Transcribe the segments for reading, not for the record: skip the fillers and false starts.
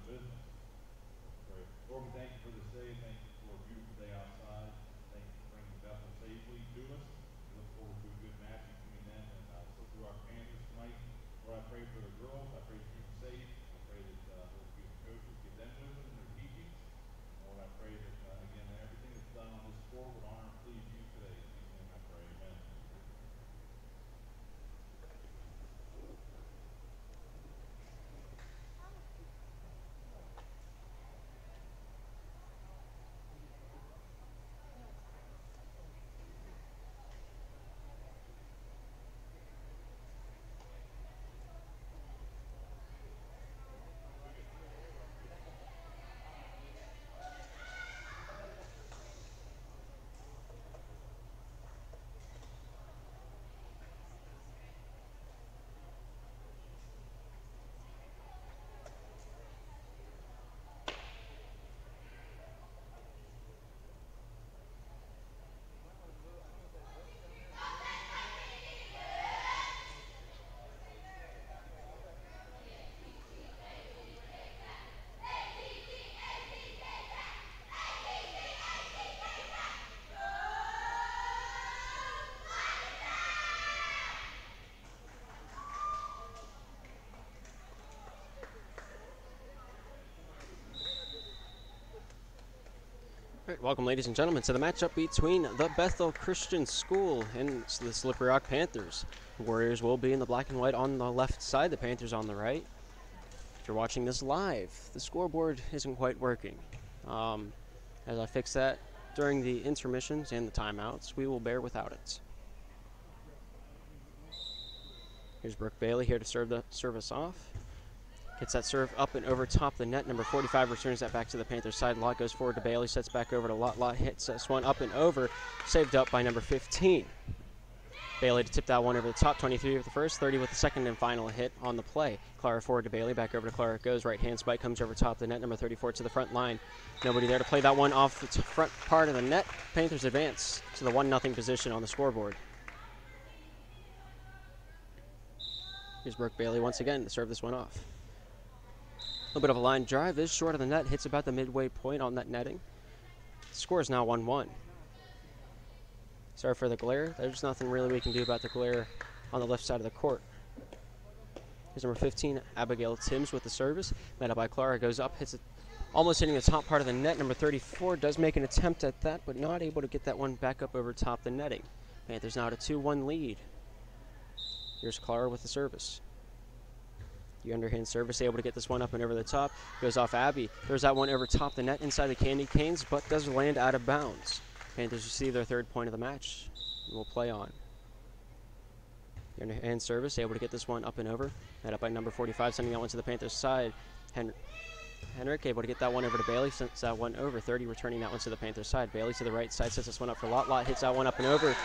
business. Great. Lord, we thank you for this day. Thank you for a beautiful day outside. Thank you for bringing Bethel safely to us. We look forward to a good match between them and still through our Panthers tonight. Lord, I pray for the girls. I pray to keep them safe. I pray that Lord, be the coaches, give them wisdom in their teachings. Lord, I pray that again that everything that's done on this floor would honor and please you today. In Jesus' name I pray. Amen. All right, welcome, ladies and gentlemen, to the matchup between the Bethel Christian School and the Slippery Rock Panthers. The Warriors will be in the black and white on the left side, the Panthers on the right. If you're watching this live, the scoreboard isn't quite working. As I fix that during the intermissions and the timeouts, we will bear without it. Here's Brooke Bailey here to serve the service off. Gets that serve up and over top the net. Number 45 returns that back to the Panthers side. Lott goes forward to Bailey, sets back over to Lott. Lott hits this one up and over, saved up by number 15. Bailey to tip that one over the top. 23 with the first, 30 with the second and final hit on the play. Clara forward to Bailey, back over to Clara it goes. Right hand spike comes over top the net. Number 34 to the front line. Nobody there to play that one off the front part of the net. Panthers advance to the 1-0 position on the scoreboard. Here's Brooke Bailey once again to serve this one off. A little bit of a line drive, is short of the net, hits about the midway point on that netting. The score is now 1-1. Sorry for the glare. There's nothing really we can do about the glare on the left side of the court. Here's number 15, Abigail Timms with the service. Met up by Clara, goes up, hits it, almost hitting the top part of the net. Number 34 does make an attempt at that, but not able to get that one back up over top the netting. Panthers now at a 2-1 lead. Here's Clara with the service. The underhand service, able to get this one up and over the top. Goes off Abby. There's that one over top the net inside the candy canes, but does land out of bounds. Panthers receive their third point of the match. We'll play on. The underhand service, able to get this one up and over. Met up by number 45, sending that one to the Panthers side. Henrik able to get that one over to Bailey, sends that one over. 30 returning that one to the Panthers side. Bailey to the right side, sets this one up for Lott. Lott hits that one up and over.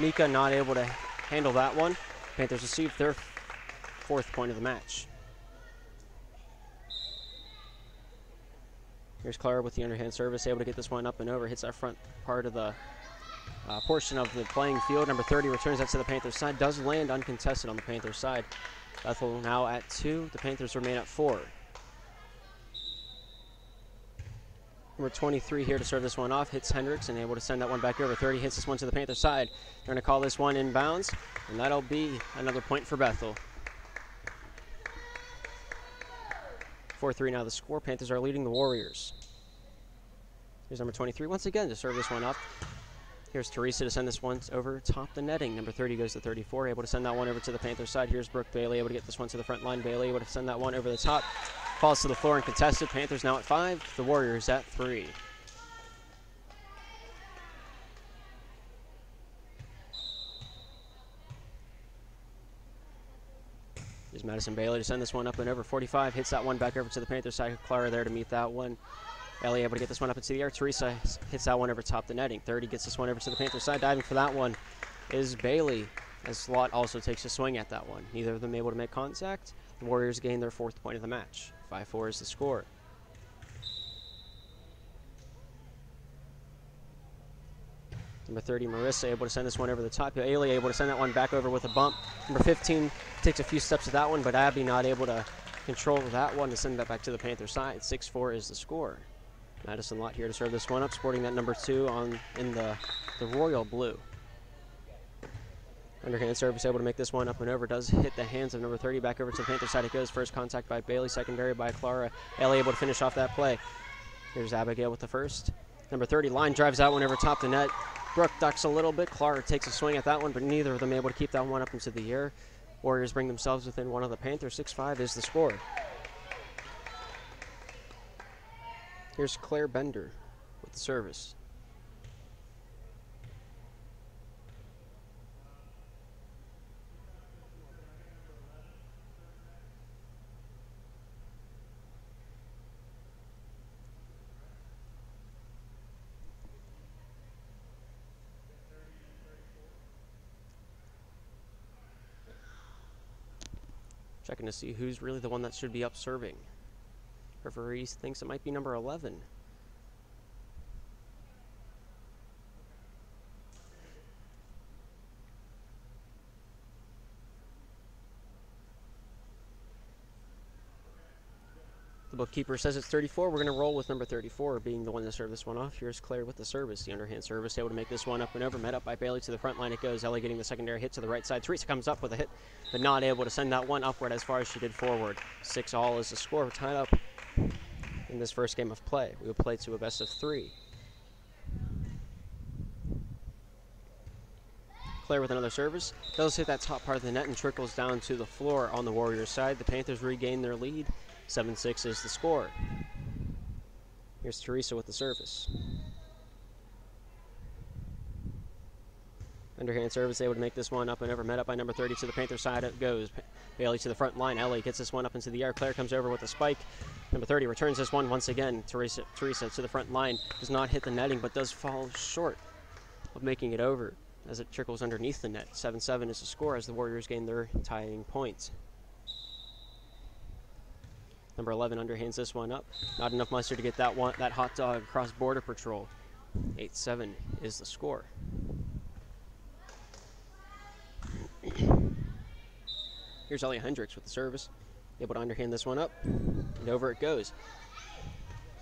Mika not able to handle that one. Panthers receive their fourth point of the match. Here's Clara with the underhand service, able to get this one up and over, hits that front part of the portion of the playing field. Number 30 returns that to the Panthers side, does land uncontested on the Panthers side. Bethel now at 2, the Panthers remain at 4. Number 23 here to serve this one off, hits Hendricks and able to send that one back over. 30 hits this one to the Panthers side. They're going to call this one inbounds, and that'll be another point for Bethel. 4-3 now the score. Panthers are leading the Warriors. Here's number 23 once again to serve this one up. Here's Teresa to send this one over top the netting. Number 30 goes to 34, able to send that one over to the Panthers side. Here's Brooke Bailey, able to get this one to the front line. Bailey able to send that one over the top. Falls to the floor and contested. Panthers now at 5, the Warriors at 3. Here's Madison Bailey to send this one up and over. 45 hits that one back over to the Panthers side. Clara there to meet that one. Ellie able to get this one up into the air. Teresa hits that one over top the netting. 30 gets this one over to the Panthers side. Diving for that one is Bailey, as Lott also takes a swing at that one. Neither of them able to make contact. The Warriors gain their fourth point of the match. 5-4 is the score. Number 30, Marissa, able to send this one over the top. Ailey able to send that one back over with a bump. Number 15 takes a few steps to that one, but Abby not able to control that one to send that back to the Panther side. 6-4 is the score. Madison Lott here to serve this one up, sporting that number 2 in the royal blue. Underhand service, able to make this one up and over. Does hit the hands of number 30. Back over to the Panther side it goes. First contact by Bailey, secondary by Clara. Ellie able to finish off that play. Here's Abigail with the first. Number 30, line drives that one over top the net. Brooke ducks a little bit. Clara takes a swing at that one, but neither of them able to keep that one up into the air. Warriors bring themselves within one of the Panthers. 6-5 is the score. Here's Claire Bender with the service. Checking to see who's really the one that should be up serving. Referee thinks it might be number 11. The bookkeeper says it's 34. We're going to roll with number 34 being the one to serve this one off. Here's Claire with the service. The underhand service able to make this one up and over. Met up by Bailey to the front line. It goes. Ellie getting the secondary hit to the right side. Teresa comes up with a hit, but not able to send that one upward as far as she did forward. 6-all is the score. We're tied up in this first game of play. We will play to a best of 3. Claire with another service. Does hit that top part of the net and trickles down to the floor on the Warriors side. The Panthers regain their lead. 7-6 is the score. Here's Teresa with the service. Underhand service, able to make this one up and over. Met up by number 30 to the Panther side. It goes. Bailey to the front line. Ellie gets this one up into the air. Claire comes over with a spike. Number 30 returns this one once again. Teresa to the front line. Does not hit the netting, but does fall short of making it over as it trickles underneath the net. 7-7 is the score as the Warriors gain their tying points. Number 11 underhands this one up. Not enough mustard to get that hot dog across border patrol. 8-7 is the score. Here's Ellie Hendricks with the service. Able to underhand this one up. And over it goes.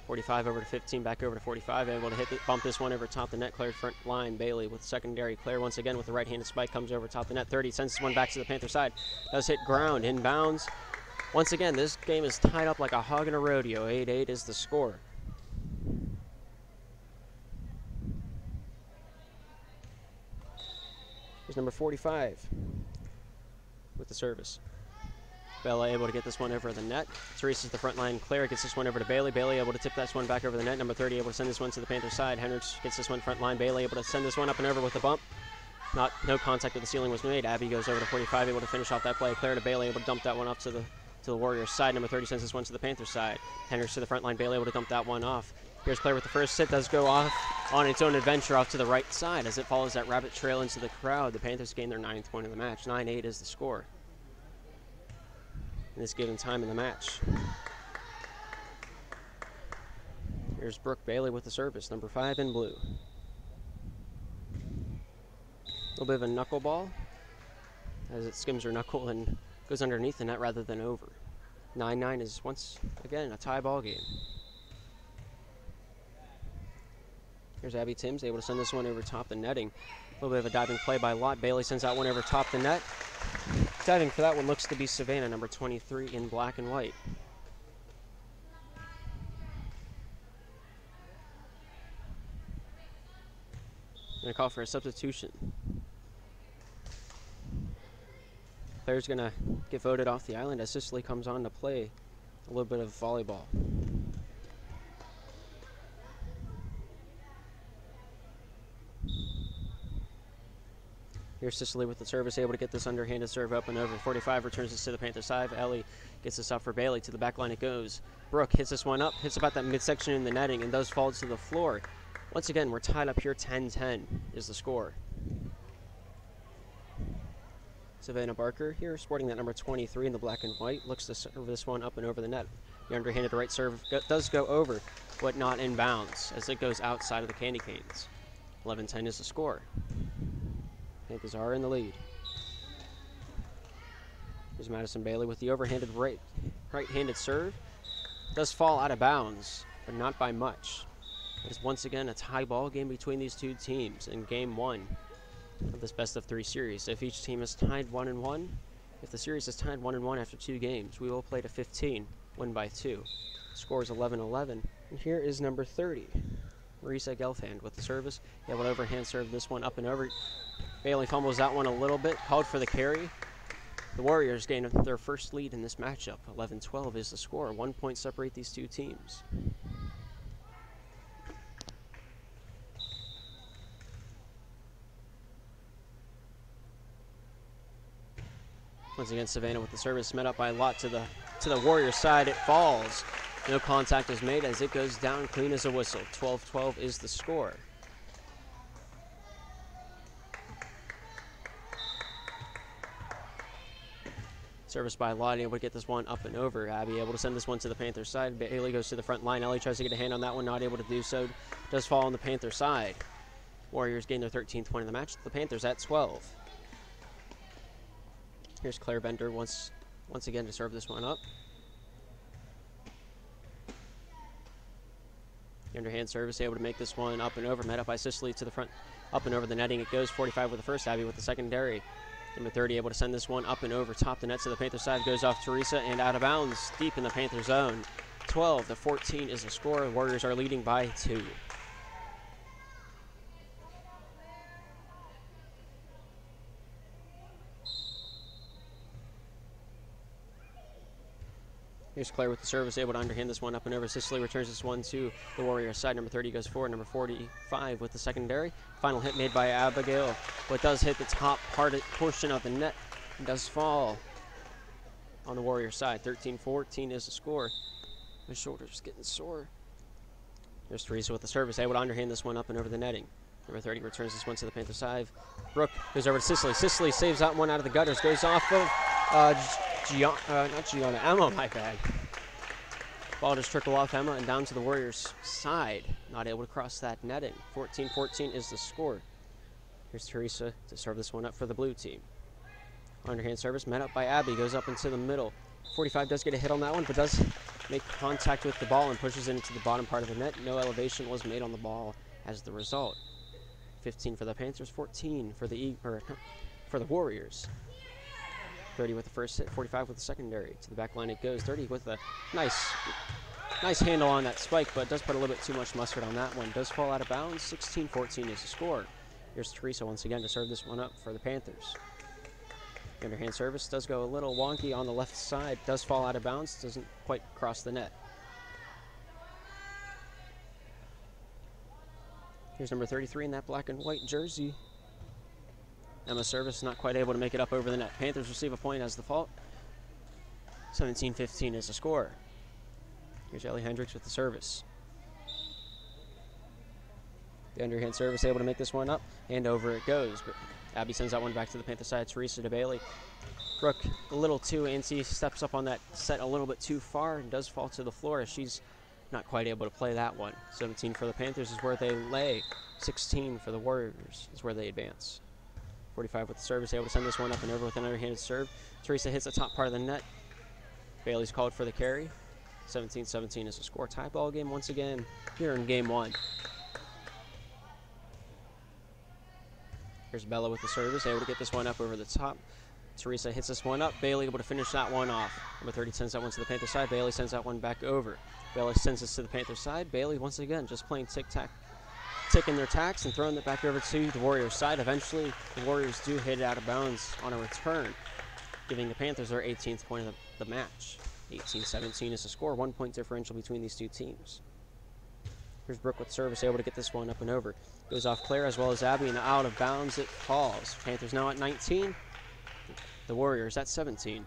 45 over to 15, back over to 45. Able to bump this one over top the net. Claire front line. Bailey with secondary. Claire once again with the right-handed spike. Comes over top the net. 30 sends this one back to the Panther side. Does hit ground. Inbounds. Once again, this game is tied up like a hog in a rodeo. 8-8 is the score. Here's number 45 with the service. Bella able to get this one over the net. Teresa's the front line. Claire gets this one over to Bailey. Bailey able to tip this one back over the net. Number 30 able to send this one to the Panther side. Hendricks gets this one front line. Bailey able to send this one up and over with a bump. No contact with the ceiling was made. Abby goes over to 45, able to finish off that play. Claire to Bailey, able to dump that one up to the Warriors side. Number 30 sends this one to the Panthers side. Hendricks to the front line. Bailey able to dump that one off. Here's Claire with the first hit. Does go off on its own adventure off to the right side as it follows that rabbit trail into the crowd. The Panthers gain their 9th point of the match. 9-8 is the score in this given time in the match. Here's Brooke Bailey with the service. Number 5 in blue. A little bit of a knuckleball as it skims her knuckle and goes underneath the net rather than over. 9-9 is once again a tie ball game. Here's Abby Timms able to send this one over top the netting. A little bit of a diving play by Lott. Bailey sends that one over top the net. Diving for that one looks to be Savannah, number 23 in black and white. Gonna call for a substitution. Player's gonna get voted off the island as Sicily comes on to play a little bit of volleyball. Here's Sicily with the service, able to get this underhanded serve up and over. 45 returns this to the Panther side. Ellie gets this up for Bailey. To the back line it goes. Brooke hits this one up, hits about that midsection in the netting, and does fall to the floor. Once again, we're tied up here. 10-10 is the score. Savannah Barker here, sporting that number 23 in the black and white, looks to serve this one up and over the net. The underhanded right serve does go over, but not in bounds, as it goes outside of the candy canes. 11-10 is the score. Panthers are in the lead. Here's Madison Bailey with the overhanded right right-handed serve. Does fall out of bounds, but not by much. It is once again a tie ball game between these two teams in game 1 of this best of 3 series. If each team is tied 1-1, if the series is tied 1-1 after 2 games, we will play to 15, win by 2. Score is 11-11. And here is number 30, Marisa Gelfand with the service. Able to overhand serve this one up and over. Bailey fumbles that one a little bit, called for the carry. The Warriors gain their first lead in this matchup. 11-12 is the score. 1 point separate these two teams. Once again, Savannah with the service, met up by Lott to the Warriors side. It falls. No contact is made as it goes down clean as a whistle. 12-12 is the score. Service by Lott, able to get this one up and over. Abby able to send this one to the Panthers side. Bailey goes to the front line. Ellie tries to get a hand on that one, not able to do so. Does fall on the Panther side. Warriors gain their 13th point of the match. The Panthers at 12. Here's Claire Bender once again to serve this one up. The underhand service, able to make this one up and over. Met up by Sicily to the front, up and over the netting. It goes 45 with the first, Abby with the secondary. Number 30 able to send this one up and over top the net to the Panther side. Goes off Teresa and out of bounds deep in the Panther zone. 12-14 is the score. The Warriors are leading by 2. Here's Claire with the service, able to underhand this one up and over. Sicily returns this one to the Warriors side. Number 30 goes forward. Number 45 with the secondary. Final hit made by Abigail, but does hit the top portion of the net. It does fall on the Warriors side. 13-14 is the score. My shoulder's getting sore. There's Teresa with the service, able to underhand this one up and over the netting. Number 30 returns this one to the Panther side. Brooke goes over to Sicily. Sicily saves that one out of the gutters. Goes off of Emma, my bad. Ball just trickled off Emma and down to the Warriors' side. Not able to cross that netting. 14-14 is the score. Here's Teresa to serve this one up for the blue team. Underhand service, met up by Abby, goes up into the middle. 45 does get a hit on that one, but does make contact with the ball and pushes it into the bottom part of the net. No elevation was made on the ball as the result. 15 for the Panthers, 14 for the Warriors. 30 with the first hit, 45 with the secondary. To the back line it goes. 30 with a nice handle on that spike, but does put a little bit too much mustard on that one. Does fall out of bounds. 16-14 is the score. Here's Teresa once again to serve this one up for the Panthers. Underhand service does go a little wonky on the left side. Does fall out of bounds. Doesn't quite cross the net. Here's number 33 in that black and white jersey. Emma service not quite able to make it up over the net. Panthers receive a point as the fault. 17-15 is the score. Here's Ellie Hendricks with the service. The underhand service able to make this one up, and over it goes. But Abby sends that one back to the Panther side. Teresa to Bailey. Brooke a little too antsy, steps up on that set a little bit too far and does fall to the floor as she's not quite able to play that one. 17 for the Panthers is where they lay. 16 for the Warriors is where they advance. 45 with the service, able to send this one up and over with an underhanded serve. Teresa hits the top part of the net. Bailey's called for the carry. 17-17 is the score. Tie ball game once again here in game 1. Here's Bella with the service, able to get this one up over the top. Teresa hits this one up. Bailey able to finish that one off. Number 30 sends that one to the Panther side. Bailey sends that one back over. Bailey sends this to the Panther side. Bailey once again just playing tic-tac, ticking their tacks and throwing it back over to the Warriors side. Eventually, the Warriors do hit it out of bounds on a return, giving the Panthers their 18th point of the match. 18-17 is the score. 1 point differential between these two teams. Here's Brooke with service, able to get this one up and over. Goes off Claire as well as Abby, and out of bounds it falls. Panthers now at 19. The Warriors at 17.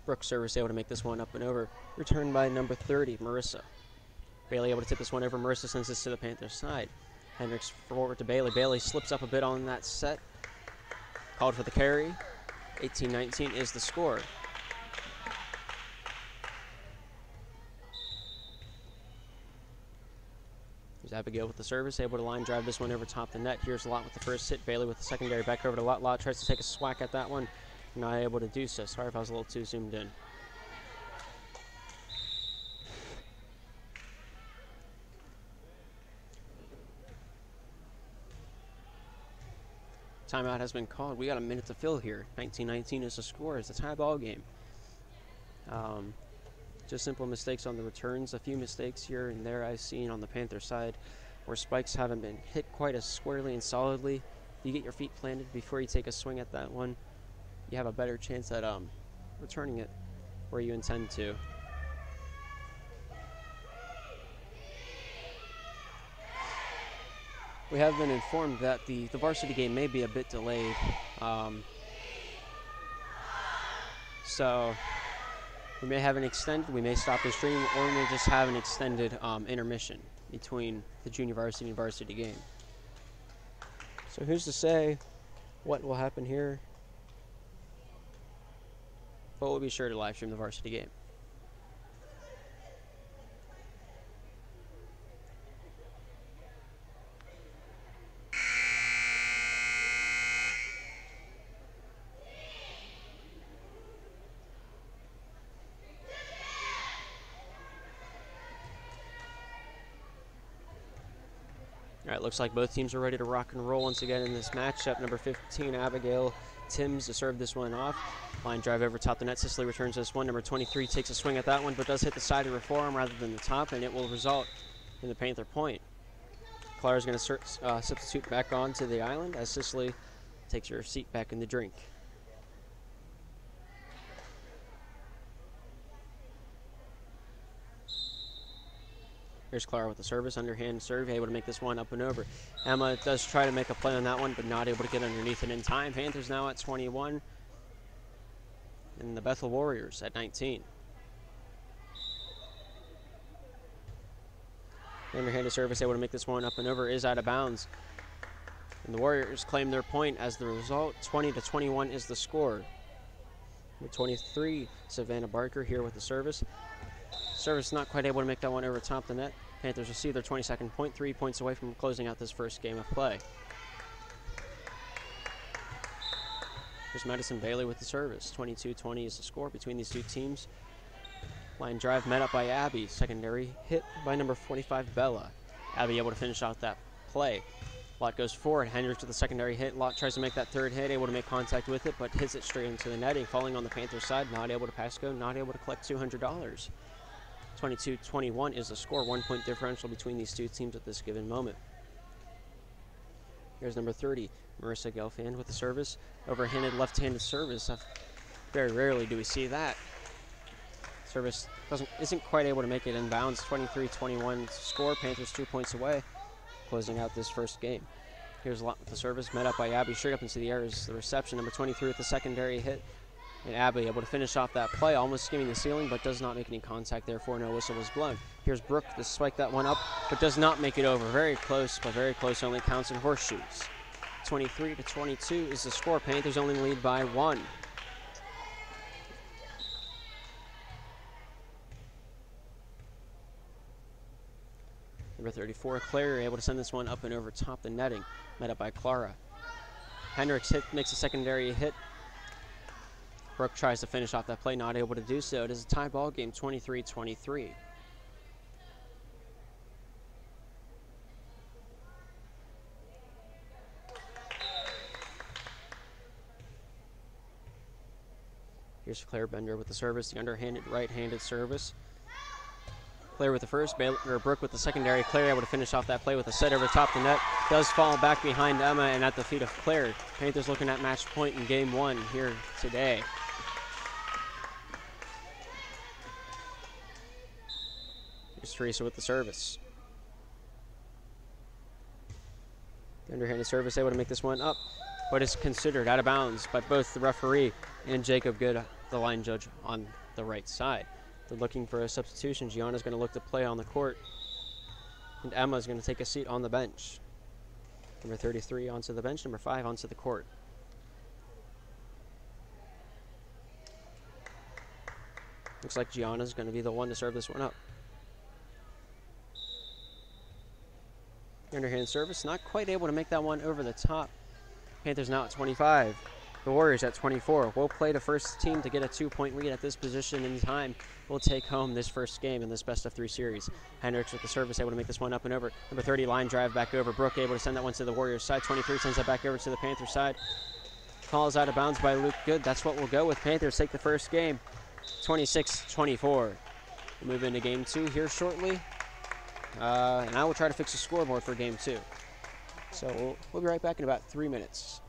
Brooks service able to make this one up and over. Returned by number 30, Marissa. Bailey able to tip this one over. Marissa sends this to the Panthers side. Hendricks forward to Bailey. Bailey slips up a bit on that set. Called for the carry. 18-19 is the score. Here's Abigail with the service, able to line drive this one over top the net. Here's Lott with the first hit. Bailey with the secondary, back over to Lott. Lott tries to take a swack at that one. Not able to do so. Sorry if I was a little too zoomed in. Timeout has been called. We got a minute to fill here. 19-19 is the score. It's a tie ball game. Just simple mistakes on the returns. A few mistakes here and there I've seen on the Panther side where spikes haven't been hit quite as squarely and solidly. If you get your feet planted before you take a swing at that one, you have a better chance at returning it where you intend to. We have been informed that the varsity game may be a bit delayed. So we may have an extended, we may stop the stream, or we may just have an extended intermission between the junior varsity and varsity game. So who's to say what will happen here? But we'll be sure to live stream the varsity game. All right, looks like both teams are ready to rock and roll once again in this matchup. Number 15, Abigail Timms, to serve this one off. Line drive over top the net. Sicily returns this one. Number 23 takes a swing at that one, but does hit the side of her forearm rather than the top, and it will result in the Panther point. Clara's going to substitute back onto the island as Sicily takes her seat back in the drink. Here's Clara with the service, underhand serve, able to make this one up and over. Emma does try to make a play on that one, but not able to get underneath it in time. Panthers now at 21, and the Bethel Warriors at 19. Underhanded service, able to make this one up and over, is out of bounds. And the Warriors claim their point as the result. 20-21 is the score. With 23, Savannah Barker here with the service. Service not quite able to make that one over top the net. Panthers receive their 22nd point, 3 points away from closing out this first game of play. Here's Madison Bailey with the service. 22-20 is the score between these two teams. Line drive met up by Abby. Secondary hit by number 45, Bella. Abby able to finish out that play. Lott goes forward. Hendricks with the secondary hit. Lott tries to make that third hit, able to make contact with it, but hits it straight into the netting. Falling on the Panthers side, not able to pass go, not able to collect $200. 22-21 is the score. 1 point differential between these two teams at this given moment. Here's number 30, Marissa Gelfand with the service. Overhanded left-handed service. Very rarely do we see that. Service isn't quite able to make it in bounds. 23-21 score. Panthers 2 points away, closing out this first game. Here's Lott with the service, met up by Abby. Straight up into the air is the reception. Number 23 with the secondary hit. And Abby able to finish off that play, almost skimming the ceiling, but does not make any contact, therefore no whistle was blown. Here's Brooke to spike that one up, but does not make it over. Very close, but very close, only counts in horseshoes. 23-22 is the score. Panthers only lead by 1. Number 34, Claire, able to send this one up and over top the netting, met up by Clara. Hendricks makes a secondary hit. Brooke tries to finish off that play, not able to do so. It is a tie ball game, 23-23. Here's Claire Bender with the service, the underhanded right-handed service. Claire with the first, Brooke with the secondary. Claire able to finish off that play with a set over top the net. Does fall back behind Emma and at the feet of Claire. Panthers looking at match point in game 1 here today. Here's Teresa with the service. The underhanded service able to make this one up, but it's considered out of bounds by both the referee and Jacob Good, the line judge on the right side. They're looking for a substitution. Gianna's going to look to play on the court, and Emma's going to take a seat on the bench. Number 33 onto the bench, number 5 onto the court. Looks like Gianna's going to be the one to serve this one up. Underhand service, not quite able to make that one over the top. Panthers now at 25. The Warriors at 24. We'll play the first team to get a 2-point lead at this position in time. We'll take home this first game in this best-of-3 series. Hendricks with the service, able to make this one up and over. Number 30, line drive back over. Brooke able to send that one to the Warriors side. 23 sends that back over to the Panthers side. Call is out of bounds by Luke Good. That's what we'll go with. Panthers take the first game, 26-24. We'll move into game 2 here shortly. And I will try to fix the scoreboard for game 2. So we'll be right back in about 3 minutes.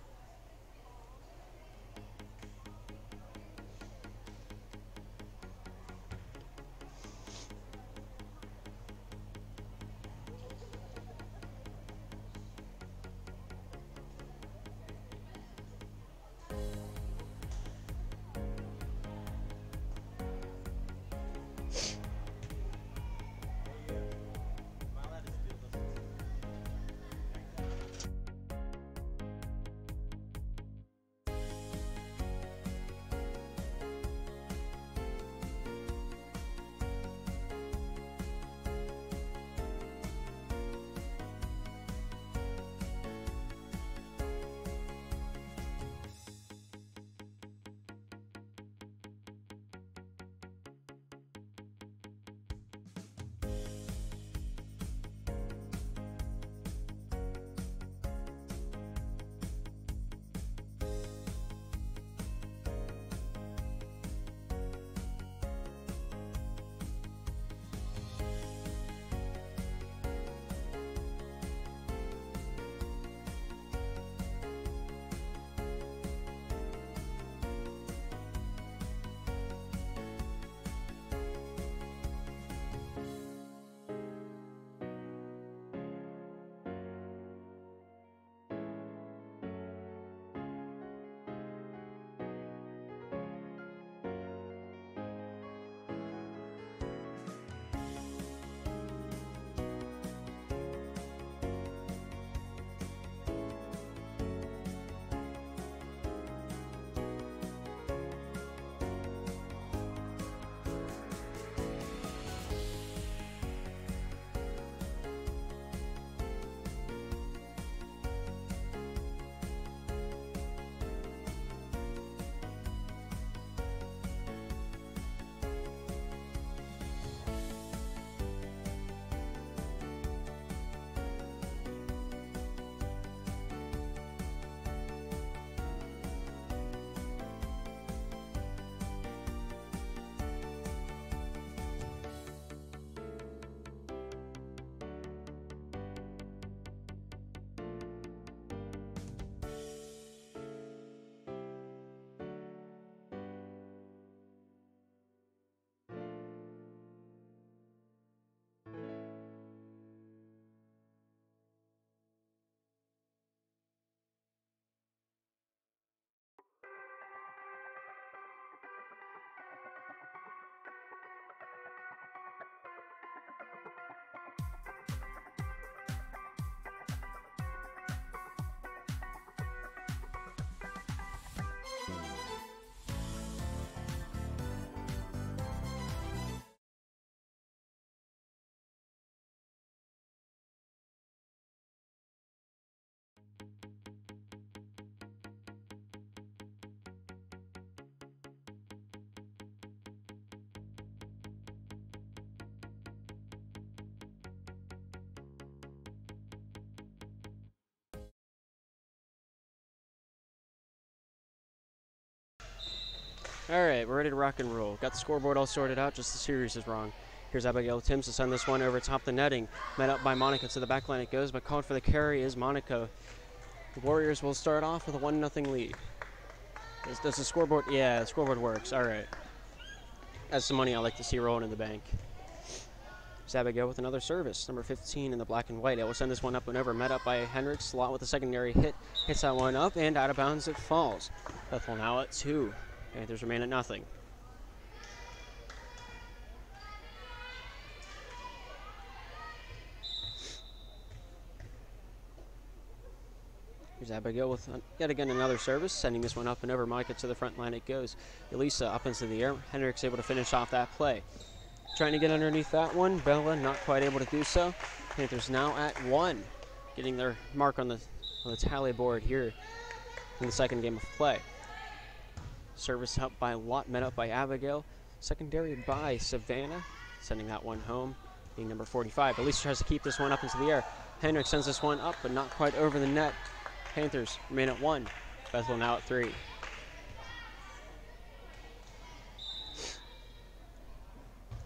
All right, we're ready to rock and roll. Got the scoreboard all sorted out, just the series is wrong. Here's Abigail Timms to send this one over top the netting. Met up by Monica to the back line it goes, but called for the carry is Monica. The Warriors will start off with a 1-0 lead. Does the scoreboard? Yeah, the scoreboard works. All right. That's some money I like to see rolling in the bank. Here's Abigail with another service. Number 15 in the black and white. It will send this one up and over. Met up by Hendricks. Slot with a secondary hit. Hits that one up, and out of bounds it falls. Bethel now at 2. Panthers remain at 0. Here's Abigail with yet again another service, sending this one up and over. Monica to the front line it goes. Elisa up into the air. Hendricks able to finish off that play. Trying to get underneath that one. Bella not quite able to do so. Panthers now at 1. getting their mark on the tally board here in the second game of play. Service up by Lot, met up by Abigail. Secondary by Savannah, sending that one home, being number 45. Elisa tries to keep this one up into the air. Hendricks sends this one up, but not quite over the net. Panthers remain at 1. Bethel now at 3.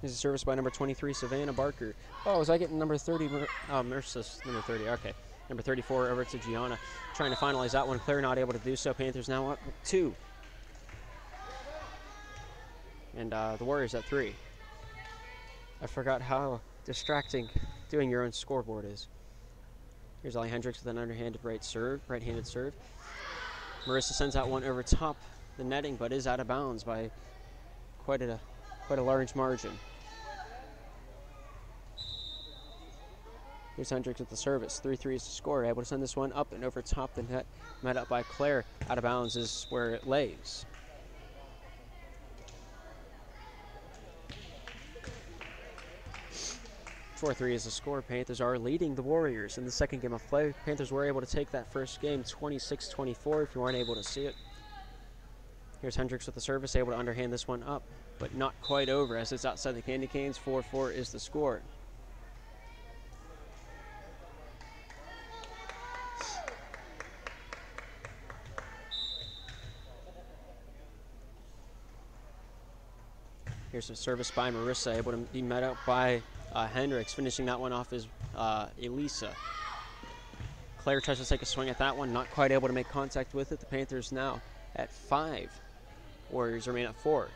Here's a service by number 23, Savannah Barker. Oh, was I getting number 30? Mercer's number 30. Okay. Number 34 over to Gianna. Trying to finalize that one. Claire not able to do so. Panthers now up 2. And the Warriors at 3. I forgot how distracting doing your own scoreboard is. Here's Ollie Hendricks with an underhanded right-handed serve. Marissa sends that one over top the netting, but is out of bounds by quite a large margin. Here's Hendricks with the service. 3-3 is the score. Able to send this one up and over top the net. Met up by Claire. Out of bounds is where it lays. .4-3 is the score. Panthers are leading the Warriors in the second game of play. Panthers were able to take that first game 26-24 if you weren't able to see it. Here's Hendricks with the service, able to underhand this one up, but not quite over as it's outside the candy canes. 4-4 is the score. Here's a service by Marissa, able to be met up by Hendricks, finishing that one off is Elisa. Claire tries to take a swing at that one, not quite able to make contact with it. The Panthers now at 5. Warriors remain at 4.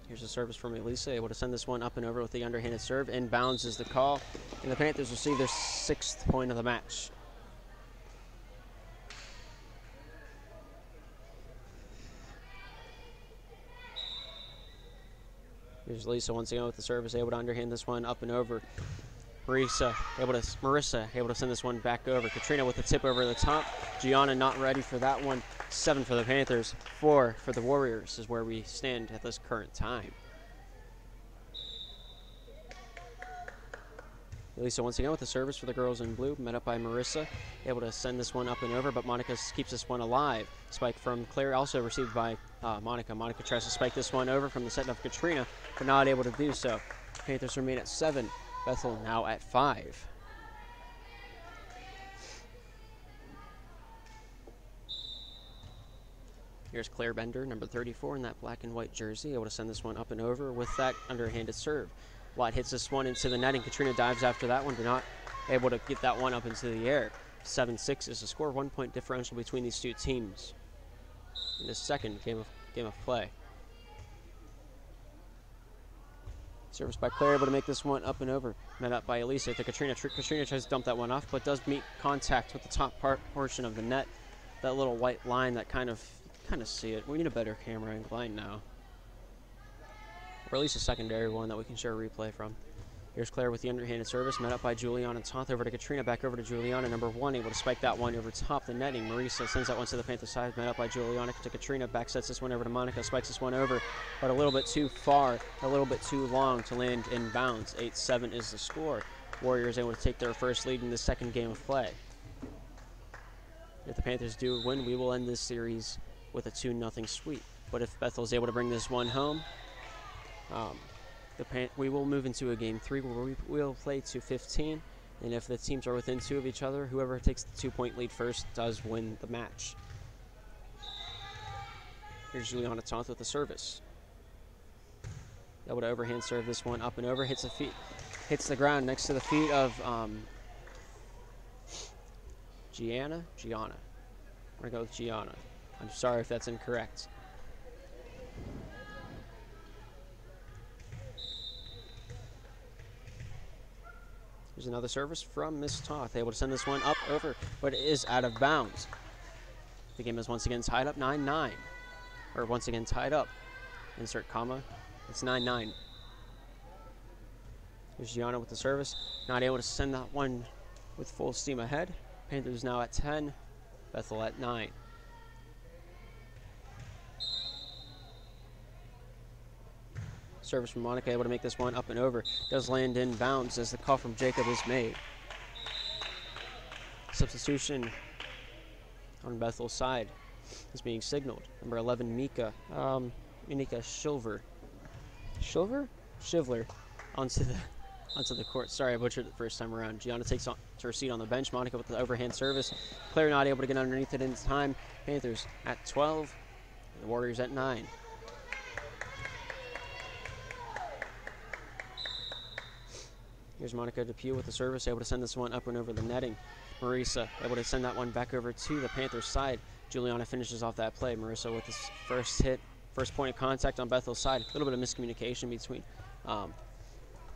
Here's a service from Elisa, able to send this one up and over with the underhanded serve. Inbounds is the call, and the Panthers receive their 6th point of the match. Here's Lisa once again with the service, able to underhand this one up and over. Marissa able to send this one back over. Katrina with the tip over the top. Gianna not ready for that one. 7 for the Panthers, 4 for the Warriors is where we stand at this current time. Lisa once again with the service for the girls in blue, met up by Marissa, able to send this one up and over, but Monica keeps this one alive. Spike from Claire, also received by Monica. Monica tries to spike this one over from the set of Katrina, but not able to do so. Panthers remain at 7. Bethel now at 5. Here's Claire Bender, number 34 in that black and white jersey, able to send this one up and over with that underhanded serve. Watt hits this one into the net, and Katrina dives after that one, but not able to get that one up into the air. 7-6 is the score. 1 point differential between these two teams in the second game of play. Service by Claire, able to make this one up and over. Met up by Elisa to Katrina. Katrina tries to dump that one off, but does meet contact with the top portion of the net. That little white line that kind of see it. We need a better camera angle line now. Or at least a secondary one that we can share a replay from. Here's Claire with the underhanded service, met up by Juliana Toth over to Katrina, back over to Juliana, number 1, able to spike that one over top the netting. Marisa sends that one to the Panther side, met up by Juliana to Katrina, back sets this one over to Monica, spikes this one over, but a little bit too far, a little bit too long to land in bounds. 8-7 is the score. Warriors able to take their first lead in the second game of play. If the Panthers do win, we will end this series with a 2-0 sweep. But if Bethel is able to bring this one home, we will move into a game 3 where we will play to 15, and if the teams are within 2 of each other, whoever takes the 2-point lead first does win the match. Here's Juliana Toth with the service. Able to overhand serve this one up and over, hits the ground next to the feet of Gianna. I'm gonna go with Gianna. I'm sorry if that's incorrect. Here's another service from Miss Toth, able to send this one up over, but it is out of bounds. The game is once again tied up 9-9, or once again tied up. Insert comma. It's 9-9. Here's Gianna with the service, not able to send that one with full steam ahead. Panthers now at 10, Bethel at 9. service from Monica, able to make this one up and over. Does land in bounds as the call from Jacob is made. Substitution on Bethel's side is being signaled. Number 11, Mika Shivler onto the court. Sorry, I butchered it the first time around. Gianna takes on to her seat on the bench. Monica with the overhand service. Claire not able to get underneath it in time. Panthers at 12. The Warriors at 9. Here's Monica DePue with the service, able to send this one up and over the netting. Marisa able to send that one back over to the Panthers side. Juliana finishes off that play. Marisa with his first hit, first point of contact on Bethel's side. A little bit of miscommunication between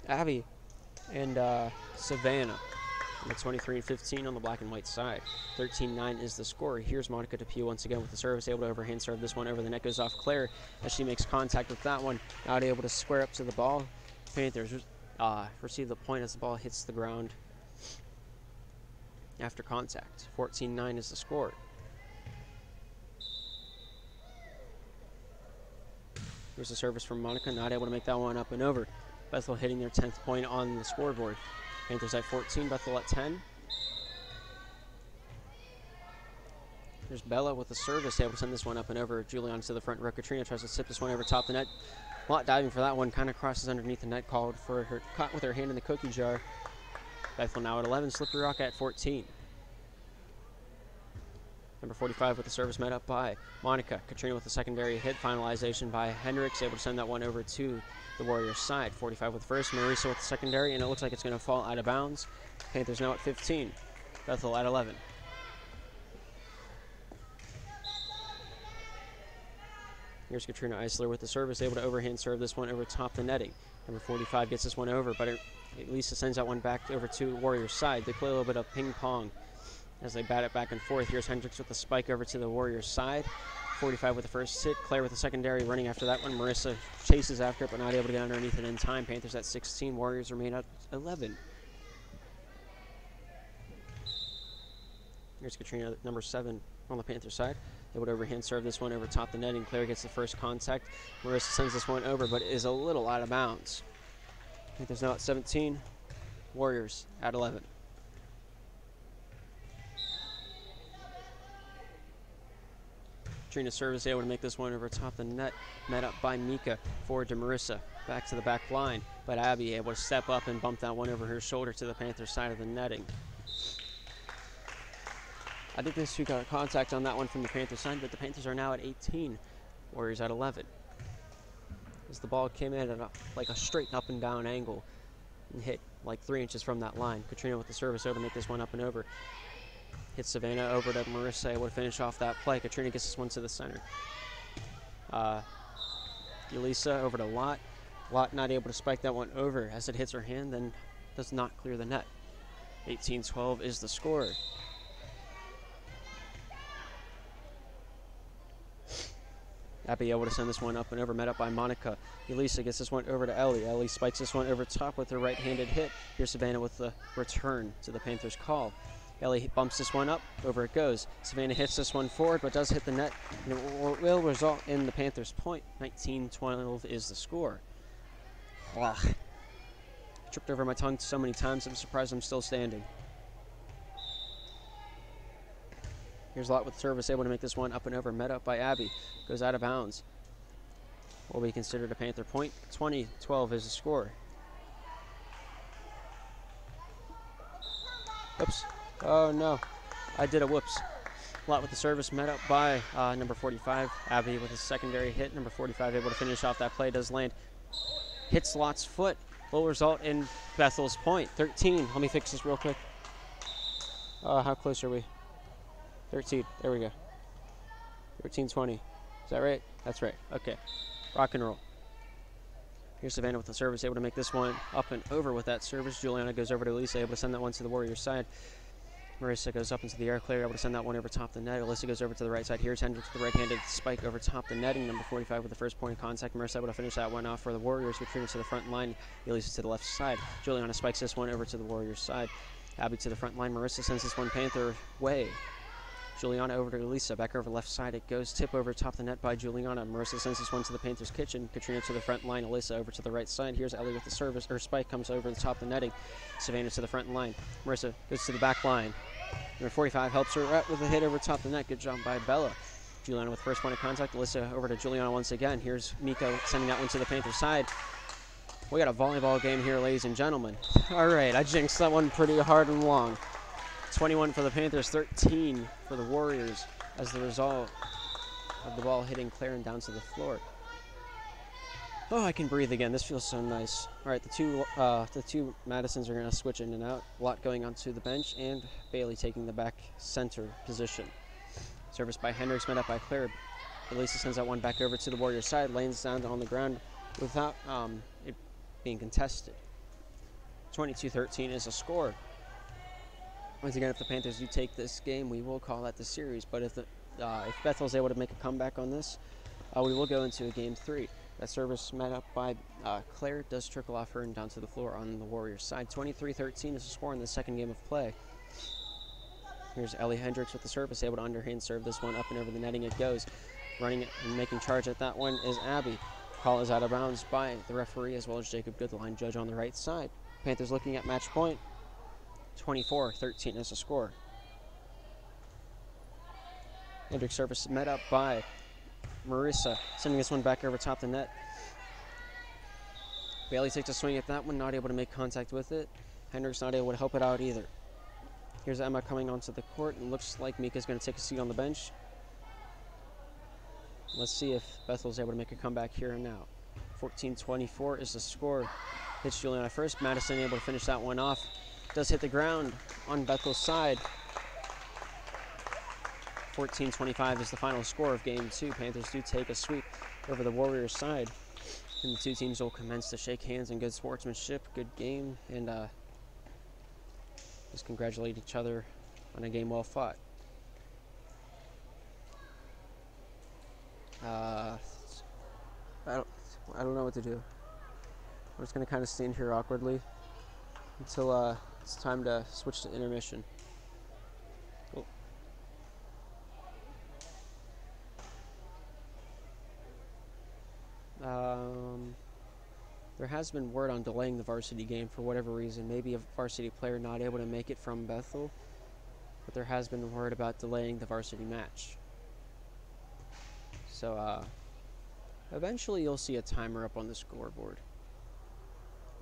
Abby and Savannah. Number 23 and 15 on the black and white side. 13-9 is the score. Here's Monica DePue once again with the service, able to overhand serve this one over the net. Goes off Claire as she makes contact with that one. Not able to square up to the ball. Panthers receive the point as the ball hits the ground after contact. 14-9 is the score. Here's the service from Monica, not able to make that one up and over. Bethel hitting their 10th point on the scoreboard. Panthers at 14, Bethel at 10. Here's Bella with the service, able to send this one up and over. Julian to the front row. Katrina tries to sip this one over top the net. Lot diving for that one, kind of crosses underneath the net, called for her, caught with her hand in the cookie jar. Bethel now at 11, Slippery Rock at 14. Number 45 with the service met up by Monica. Katrina with the secondary hit, finalization by Hendricks, able to send that one over to the Warriors side. 45 with the first, Marisa with the secondary, and it looks like it's going to fall out of bounds. Panthers now at 15, Bethel at 11. Here's Katrina Eisler with the service, able to overhand serve this one over top the netting. Number 45 gets this one over, but Lisa sends that one back over to Warriors side. They play a little bit of ping pong as they bat it back and forth. Here's Hendricks with the spike over to the Warriors side. 45 with the first hit. Claire with the secondary running after that one. Marissa chases after it, but not able to get underneath it in time. Panthers at 16. Warriors remain at 11. Here's Katrina, number 7 on the Panthers side. Able to overhand serve this one over top the netting. Claire gets the first contact. Marissa sends this one over, but is a little out of bounds. Panthers now at 17. Warriors at 11. Katrina's service able to make this one over top the net. Met up by Mika. Forward to Marissa. Back to the back line. But Abby able to step up and bump that one over her shoulder to the Panthers side of the netting. I think this two got contact on that one from the Panthers side, but the Panthers are now at 18. Warriors at 11. As the ball came in at like a straight up and down angle and hit like 3 inches from that line. Katrina with the service over to make this one up and over. Hits Savannah over to Marissa, able to finish off that play. Katrina gets this one to the center. Elisa over to Lot. Lot not able to spike that one over as it hits her hand, then does not clear the net. 18-12 is the score. Abby able to send this one up and over, met up by Monica. Elisa gets this one over to Ellie. Ellie spikes this one over top with her right-handed hit. Here's Savannah with the return to the Panthers call. Ellie bumps this one up, over it goes. Savannah hits this one forward, but does hit the net, and it will result in the Panthers' point. 19-12 is the score. Ugh. Tripped over my tongue so many times, I'm surprised I'm still standing. Here's Lot with service, able to make this one up and over, met up by Abby. Goes out of bounds. Will be considered a Panther point. 20-12 is the score. Oops. Oh no. I did a whoops. Lot with the service, met up by number 45. Abby with his secondary hit. Number 45 able to finish off that play. Does land. Hits Lot's foot. Will result in Bethel's point. 13. Let me fix this real quick. How close are we? 13. There we go. 13-20. Is that right? That's right. Okay. Rock and roll. Here's Savannah with the service, able to make this one up and over with that service. Juliana goes over to Elisa, able to send that one to the Warriors side. Marissa goes up into the air, Claire able to send that one over top the net. Alyssa goes over to the right side. Here's Hendricks with the right-handed spike over top the netting. Number 45 with the first point of contact. Marissa able to finish that one off for the Warriors. Katrina to the front line. Elisa to the left side. Juliana spikes this one over to the Warriors side. Abby to the front line. Marissa sends this one Panther way. Juliana over to Elisa, back over left side it goes, tip over top the net by Juliana. Marissa sends this one to the Panthers kitchen, Katrina to the front line, Elisa over to the right side. Here's Ellie with the service, or spike comes over the top of the netting. Savannah to the front line, Marissa goes to the back line. Number 45 helps her out with a hit over top the net, good job by Bella. Juliana with first point of contact, Elisa over to Juliana once again. Here's Miko sending that one to the Panthers side. We got a volleyball game here, ladies and gentlemen. All right, I jinxed that one pretty hard and long. 21 for the Panthers, 13 for the Warriors as the result of the ball hitting Claire and down to the floor. Oh, I can breathe again. This feels so nice. All right, the two Madisons are going to switch in and out. Lott going onto the bench and Bailey taking the back center position. Service by Hendricks, met up by Claire. Elisa sends that one back over to the Warriors side, lanes down on the ground without it being contested. 22-13 is a score. Once again, if the Panthers do take this game, we will call that the series. But if Bethel's able to make a comeback on this, we will go into a game 3. That service met up by Claire does trickle off her and down to the floor on the Warriors side. 23-13 is the score in the second game of play. Here's Ellie Hendricks with the service, able to underhand serve this one up and over the netting it goes. Running it and making charge at that one is Abby. Call is out of bounds by the referee as well as Jacob Good, the line judge on the right side. Panthers looking at match point. 24-13 is the score. Hendricks service met up by Marissa, sending this one back over top the net. Bailey takes a swing at that one, not able to make contact with it. Hendricks not able to help it out either. Here's Emma coming onto the court, and looks like Mika's going to take a seat on the bench. Let's see if Bethel's able to make a comeback here and now. 14-24 is the score. Hits Juliana first. Madison able to finish that one off. Does hit the ground on Bethel's side. 14-25 is the final score of Game 2. Panthers do take a sweep over the Warriors side. And the two teams will commence to shake hands in good sportsmanship, good game, and just congratulate each other on a game well fought. I don't know what to do. I'm just going to kind of stand here awkwardly until it's time to switch to intermission. There has been word on delaying the varsity game for whatever reason. Maybe a varsity player not able to make it from Bethel, but there has been word about delaying the varsity match. So eventually you'll see a timer up on the scoreboard.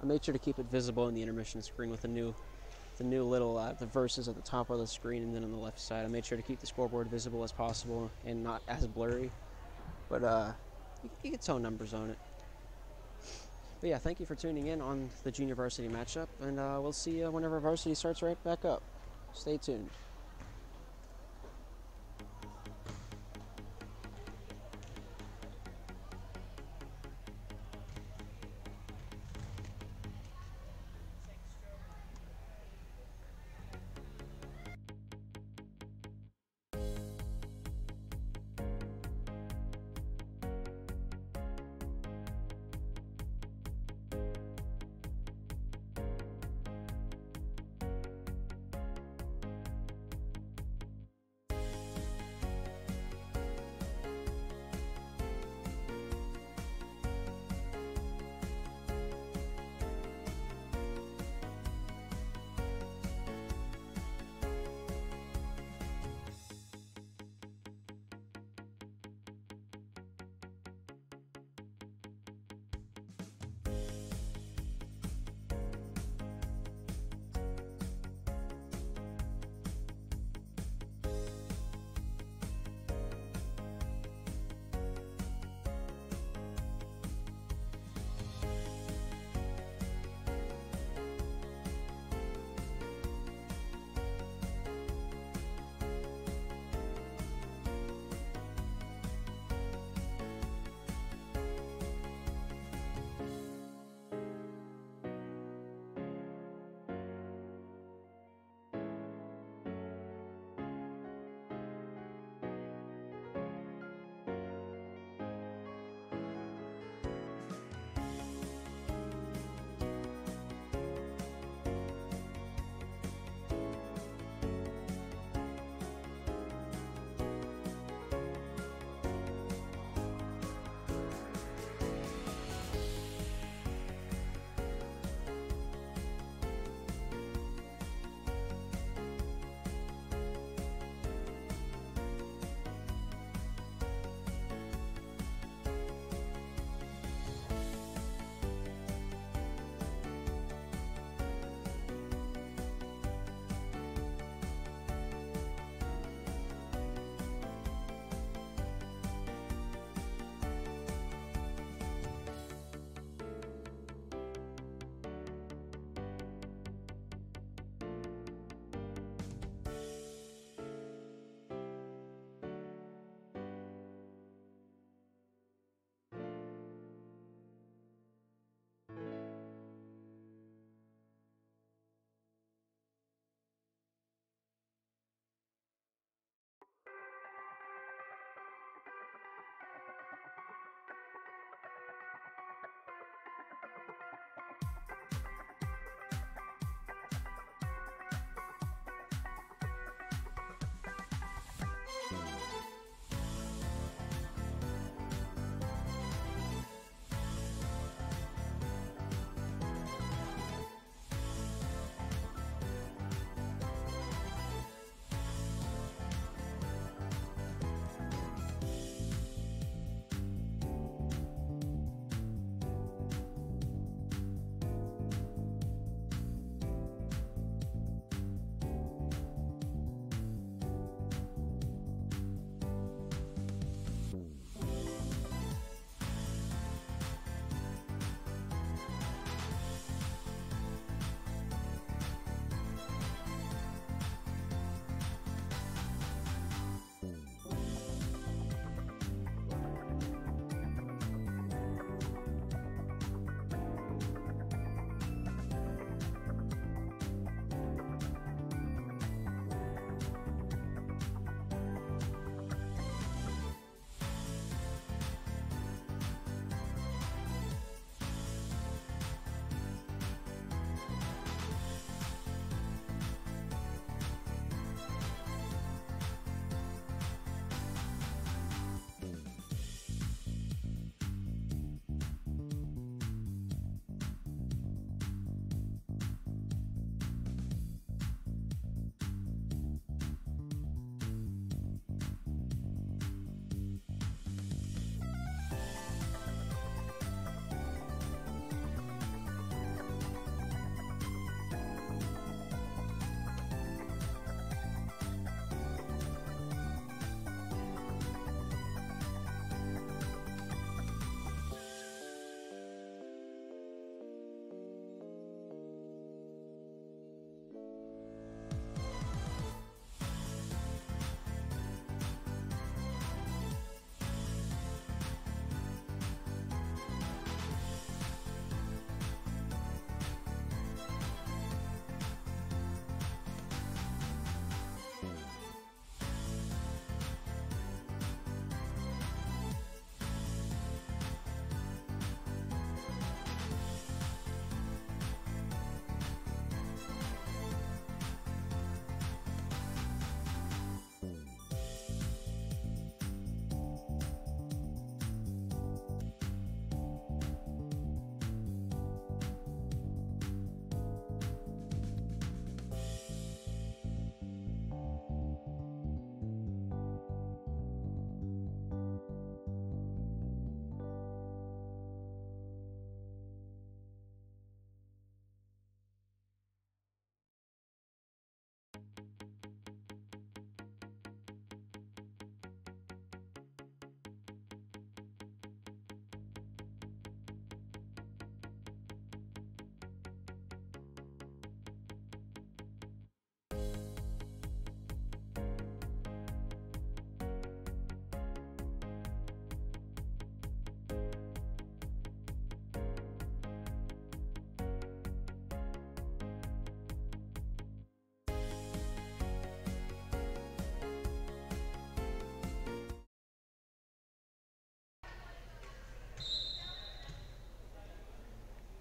I made sure to keep it visible in the intermission screen with the new little the verses at the top of the screen and then on the left side. I made sure to keep the scoreboard visible as possible and not as blurry, but you can tell numbers on it. But yeah, thank you for tuning in on the junior varsity matchup, and we'll see you whenever varsity starts right back up. Stay tuned.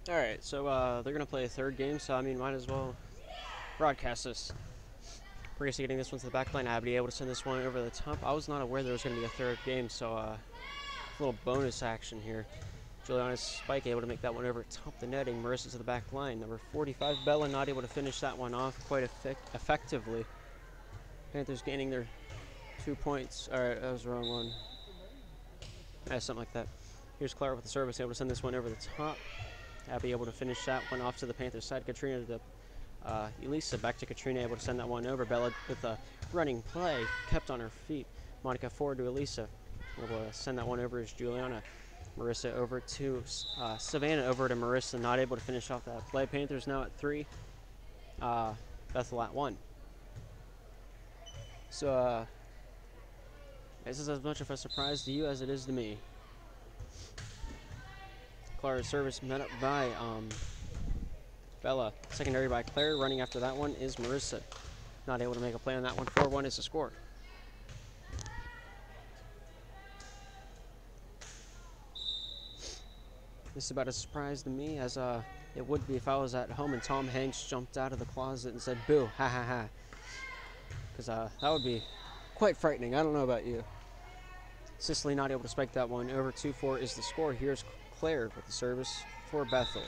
All right, so they're going to play a third game, so I mean, might as well broadcast this. Previously getting this one to the back line, I'll be able to send this one over the top. I was not aware there was going to be a third game, so a little bonus action here. Juliana's spike able to make that one over top the netting. Marissa to the back line. Number 45, Bella, not able to finish that one off quite effectively. Panthers gaining their 2 points. All right, that was the wrong one. Something like that. Here's Clara with the service, able to send this one over the top. Abby able to finish that one off to the Panthers side. Katrina to Elisa, back to Katrina, able to send that one over. Bella with a running play, kept on her feet. Monica forward to Elisa, able to send that one over as Juliana. Marissa over to Savannah, over to Marissa, not able to finish off that play. Panthers now at 3, Bethel at 1. So this is as much of a surprise to you as it is to me. Clara's service met up by Bella. Secondary by Claire. Running after that one is Marissa. Not able to make a play on that one. 4-1 is the score. This is about a surprise to me as it would be if I was at home and Tom Hanks jumped out of the closet and said, "Boo, ha ha ha." Because that would be quite frightening. I don't know about you. Sicily not able to spike that one. Over 2-4 is the score. Here's Claire with the service for Bethel.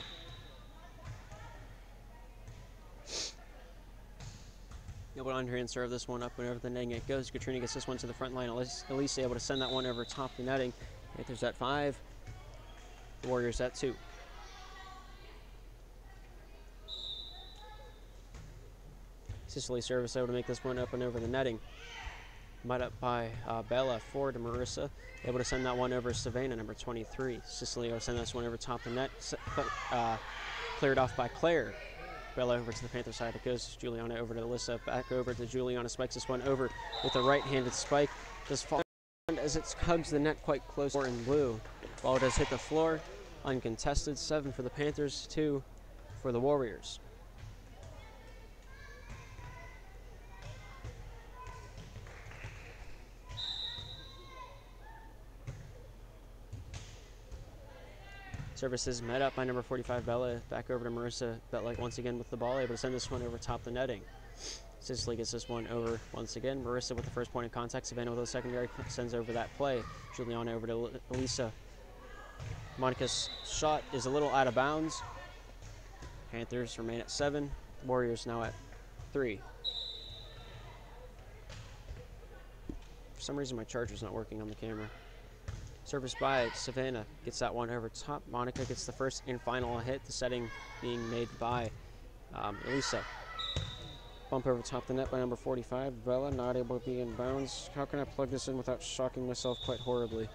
Able to underhand serve this one up and over the netting it goes. Katrina gets this one to the front line. Elisa able to send that one over top the netting. Panthers at 5. The Warriors at 2. Sicily service able to make this one up and over the netting. Met up by Bella, forward to Marissa. Able to send that one over Savannah, number 23. Sicily able to send this one over top the net. Cleared off by Claire. Bella over to the Panther side. It goes Juliana over to Alyssa. Back over to Juliana. Spikes this one over with a right-handed spike. Does fall as it hugs the net quite close in blue. Ball does hit the floor. Uncontested. 7 for the Panthers, 2 for the Warriors. Services met up by number 45, Bella. Back over to Marissa. Bella once again with the ball, able to send this one over top the netting. Sicily gets this one over once again. Marissa with the first point of contact. Savannah with the secondary sends over that play. Juliana over to Elisa. Monica's shot is a little out of bounds. Panthers remain at 7. Warriors now at 3. For some reason my charger's not working on the camera. Service by Savannah gets that one over top. Monica gets the first and final hit. The setting being made by Elisa. Bump over top the net by number 45. Bella not able to be in bounds. How can I plug this in without shocking myself quite horribly?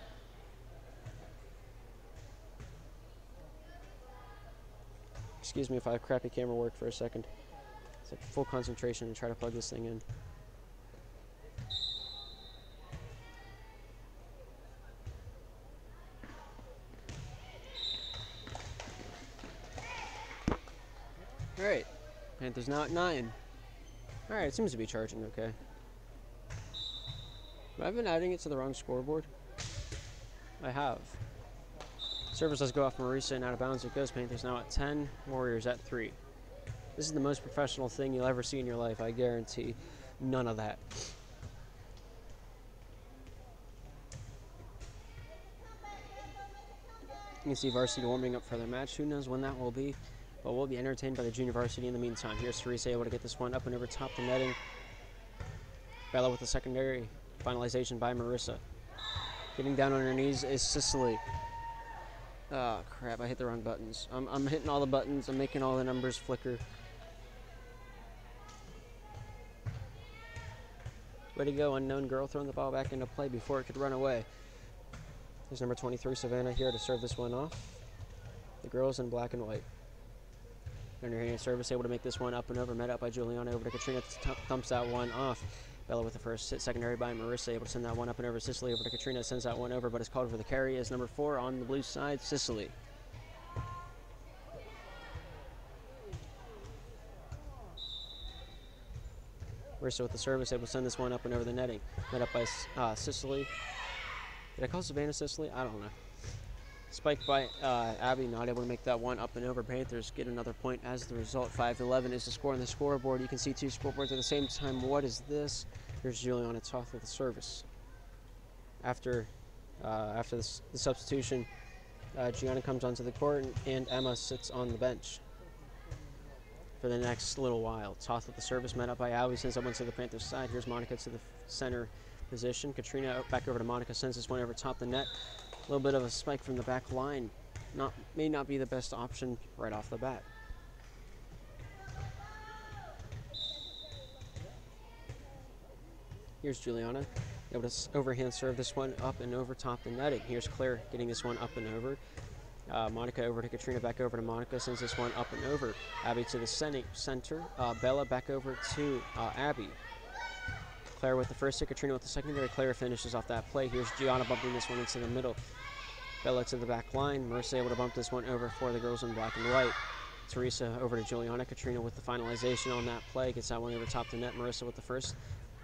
Excuse me if I have crappy camera work for a second. It's like full concentration and try to plug this thing in. Alright, Panthers now at 9. Alright, it seems to be charging okay. Have I been adding it to the wrong scoreboard? I have. Service does go off Marissa and out of bounds it goes. Panthers now at 10, Warriors at 3. This is the most professional thing you'll ever see in your life, I guarantee. None of that. You can see varsity warming up for their match. Who knows when that will be? But we'll be entertained by the junior varsity in the meantime. Here's Teresa able to get this one up and over top the netting. Bella with the secondary finalization by Marissa. Getting down on her knees is Sicily. Oh crap, I hit the wrong buttons. I'm hitting all the buttons. I'm making all the numbers flicker. Way to go, unknown girl, throwing the ball back into play before it could run away. There's number 23, Savannah, here to serve this one off. The girls in black and white. Underhand service, able to make this one up and over, met up by Juliana over to Katrina, thumps that one off. Bella with the first hit, secondary by Marissa, able to send that one up and over. Sicily over to Katrina, sends that one over, but is called for the carry as number 4 on the blue side, Sicily. Marissa with the service, able to send this one up and over the netting. Met up by Sicily. Did I call Savannah Sicily? I don't know. Spiked by Abby, not able to make that one up and over. Panthers get another point as the result. 5-11 is the score on the scoreboard. You can see two scoreboards at the same time. What is this? Here's Juliana Toth with the service. After the substitution, Gianna comes onto the court and Emma sits on the bench for the next little while. Toth with the service, met up by Abby, sends that one to the Panthers side. Here's Monica to the center position. Katrina back over to Monica, sends this one over top the net. A little bit of a spike from the back line. May not be the best option right off the bat. Here's Juliana, able to overhand serve this one up and over top the netting. Here's Claire getting this one up and over. Monica over to Katrina, back over to Monica, sends this one up and over. Abby to the center. Bella back over to Abby. Claire with the first hit, Katrina with the secondary. Claire finishes off that play. Here's Gianna bumping this one into the middle. Bella to the back line. Marissa able to bump this one over for the girls in black and white. Teresa over to Juliana. Katrina with the finalization on that play. Gets that one over top the net. Marissa with the first.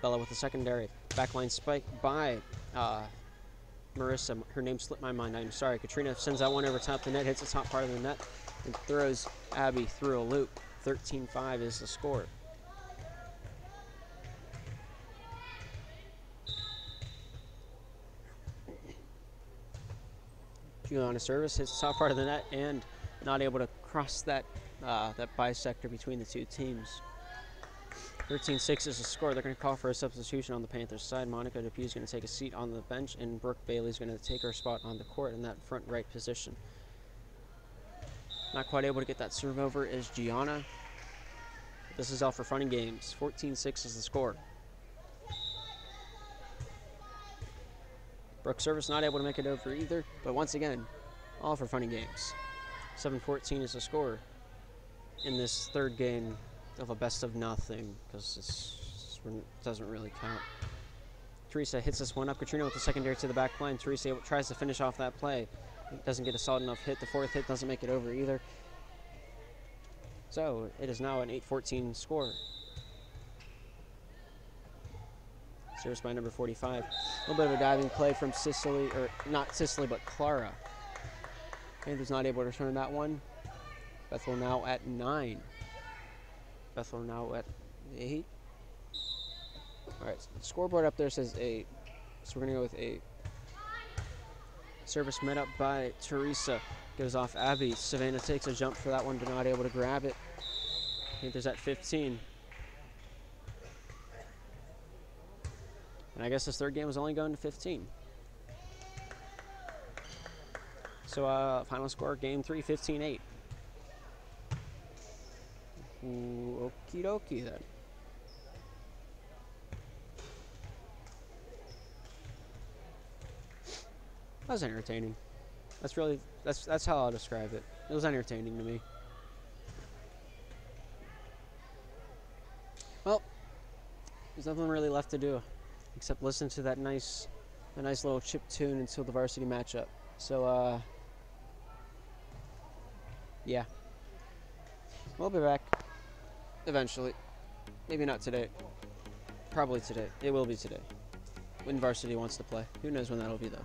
Bella with the secondary. Backline spike by Marissa. Her name slipped my mind. I'm sorry. Katrina sends that one over top the net. Hits the top part of the net and throws Abby through a loop. 13-5 is the score. Juliana service hits the top part of the net and not able to cross that that bisector between the two teams. 13-6 is the score. They're going to call for a substitution on the Panthers side. Monica Depew is going to take a seat on the bench, and Brooke Bailey is going to take her spot on the court in that front right position. Not quite able to get that serve over is Gianna. This is all for fun and games. 14-6 is the score. Brooke service not able to make it over either, but once again, all for fun and games. 7-14 is the score in this third game of a best of nothing, because it doesn't really count. Teresa hits this one up. Katrina with the secondary to the back line. Teresa tries to finish off that play. Doesn't get a solid enough hit. The fourth hit doesn't make it over either. So it is now an 8-14 score. Service by number 45. A little bit of a diving play from Cicely, or not Cicely, but Clara. Panthers not able to return that one. Bethel now at 9. Bethel now at 8. All right, so the scoreboard up there says 8. So we're going to go with 8. Service met up by Teresa. Goes off Abby. Savannah takes a jump for that one, but not able to grab it. Panthers at 15. And I guess this third game was only going to 15. So final score, game 3, 15-8. Okie dokie then. That was entertaining. That's how I'll describe it. It was entertaining to me. Well, there's nothing really left to do except listen to that nice little chip tune until the varsity matchup. So yeah. We'll be back eventually. Maybe not today. Probably today. It will be today. When varsity wants to play. Who knows when that'll be though.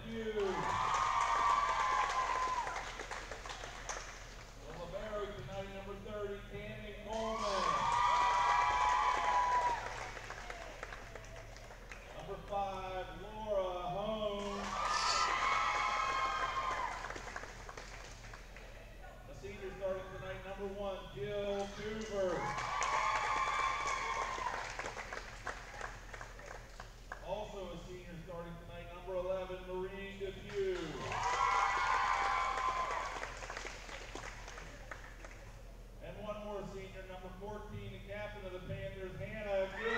debut. The libero tonight, number 30, Tammy Coleman. Number 5, Laura Hone. A senior starting tonight, number 1, Jill Coover. Also a senior starting tonight, number 11, Marie Depew. And one more senior, number 14, the captain of the Panthers, Hannah Gill.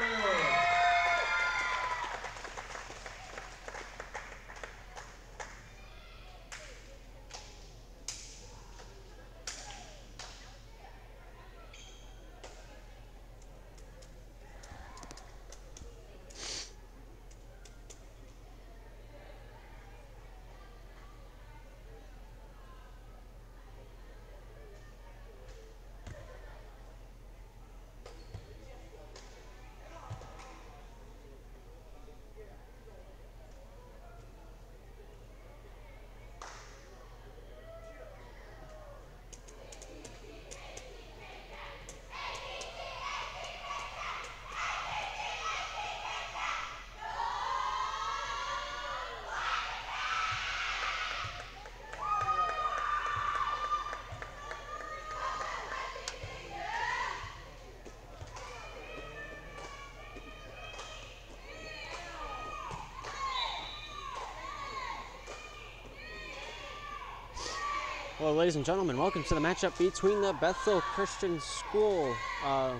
Well, ladies and gentlemen, welcome to the matchup between the Bethel Christian School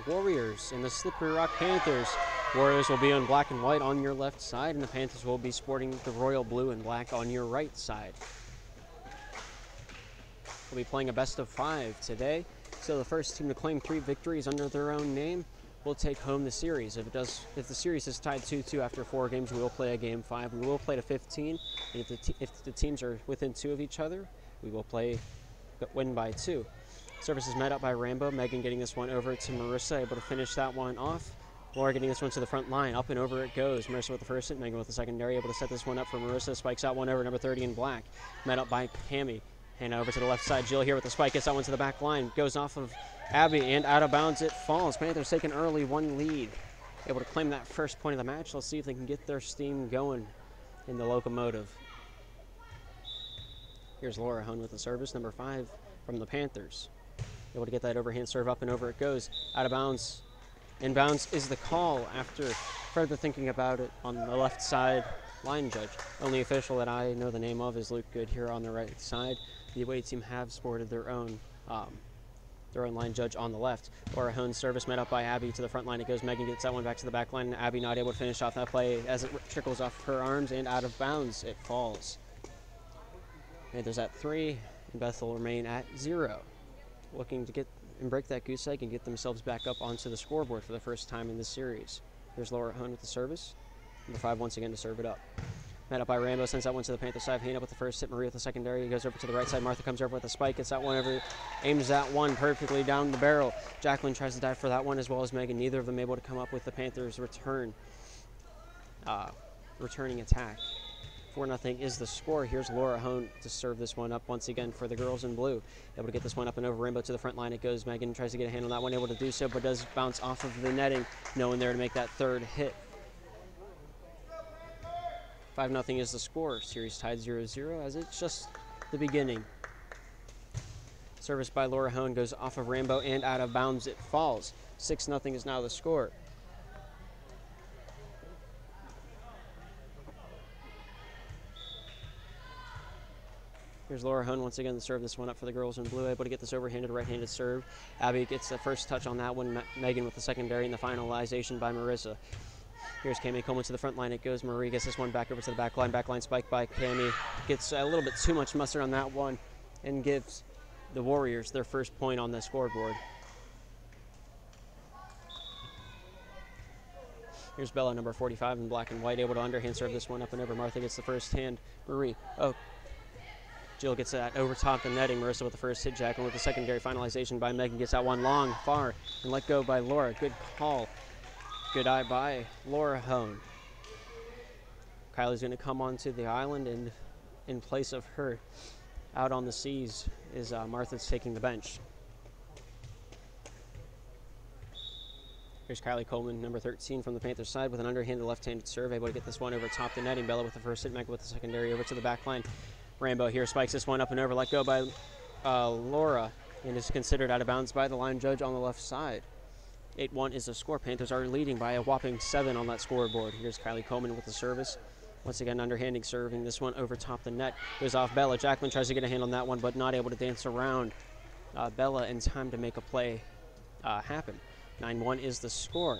Warriors and the Slippery Rock Panthers. Warriors will be on black and white on your left side, and the Panthers will be sporting the royal blue and black on your right side. We'll be playing a best of 5 today, so the first team to claim 3 victories under their own name will take home the series. If the series is tied 2-2 after 4 games, we will play a game 5. We will play to 15, and if the teams are within 2 of each other, we will win by 2. Service is met up by Rambo. Megan getting this one over to Marissa, able to finish that one off. Laura getting this one to the front line. Up and over it goes. Marissa with the first hit, Megan with the secondary, able to set this one up for Marissa. Spikes out one over number 30 in black. Met up by Cammy. Hand over to the left side. Jill here with the spike. Gets that one to the back line. Goes off of Abby and out of bounds it falls. Panthers take an early 1 lead. Able to claim that first point of the match. Let's see if they can get their steam going in the locomotive. Here's Laura Hone with the service, number 5 from the Panthers. Able to get that overhand serve, up and over it goes. Out of bounds. Inbounds is the call after further thinking about it on the left side line judge. Only official that I know the name of is Luke Good here on the right side. The away team have sported their own line judge on the left. Laura Hone's service met up by Abby to the front line. It goes. Megan gets that one back to the back line. Abby not able to finish off that play as it trickles off her arms and out of bounds. It falls. Panthers at 3, and Bethel remain at 0. Looking to get and break that goose egg and get themselves back up onto the scoreboard for the first time in this series. Here's Laura Hone with the service. Number 5 once again to serve it up. Met up by Rambo, sends that one to the Panther side. Hand up with the first hit. Marie with the secondary. He goes over to the right side. Martha comes over with a spike. Gets that one over. Aims that one perfectly down the barrel. Jacqueline tries to dive for that one as well as Megan. Neither of them able to come up with the Panthers' returning attack. 4-0 is the score. Here's Laura Hone to serve this one up once again for the girls in blue. Able to get this one up and over. Rainbow to the front line. It goes. Megan tries to get a hand on that one. Able to do so, but does bounce off of the netting. No one there to make that third hit. 5-0 is the score. Series tied 0-0 as it's just the beginning. Service by Laura Hone goes off of Rambo and out of bounds. It falls. 6-0 is now the score. Here's Laura Hone once again to serve this one up for the girls in blue. Able to get this overhanded right-handed serve. Abby gets the first touch on that one. Megan with the secondary and the finalization by Marissa. Here's Cammy Coleman to the front line. It goes. Marie gets this one back over to the back line. Back line spike by Cammy. Gets a little bit too much mustard on that one and gives the Warriors their first point on the scoreboard. Here's Bella, number 45 in black and white, able to underhand serve this one up and over. Martha gets the first hand. Marie. Jill gets that over top the netting. Marissa with the first hit. Jacqueline with the secondary finalization by Megan. Gets that one long, far, and let go by Laura. Good call. Good eye by Laura Hone. Kylie's going to come onto the island and in place of her out on the seas is Martha's taking the bench. Here's Kylie Coleman, number 13 from the Panthers side, with an underhanded left-handed serve, able to get this one over top the netting. Bella with the first hit, Mega with the secondary over to the back line. Rambo here spikes this one up and over, let go by Laura, and is considered out of bounds by the line judge on the left side. 8-1 is the score. Panthers are leading by a whopping 7 on that scoreboard. Here's Kylie Coleman with the service. Once again, underhanding serving this one over top the net. Goes off Bella. Jacqueline tries to get a hand on that one, but not able to dance around Bella in time to make a play happen. 9-1 is the score.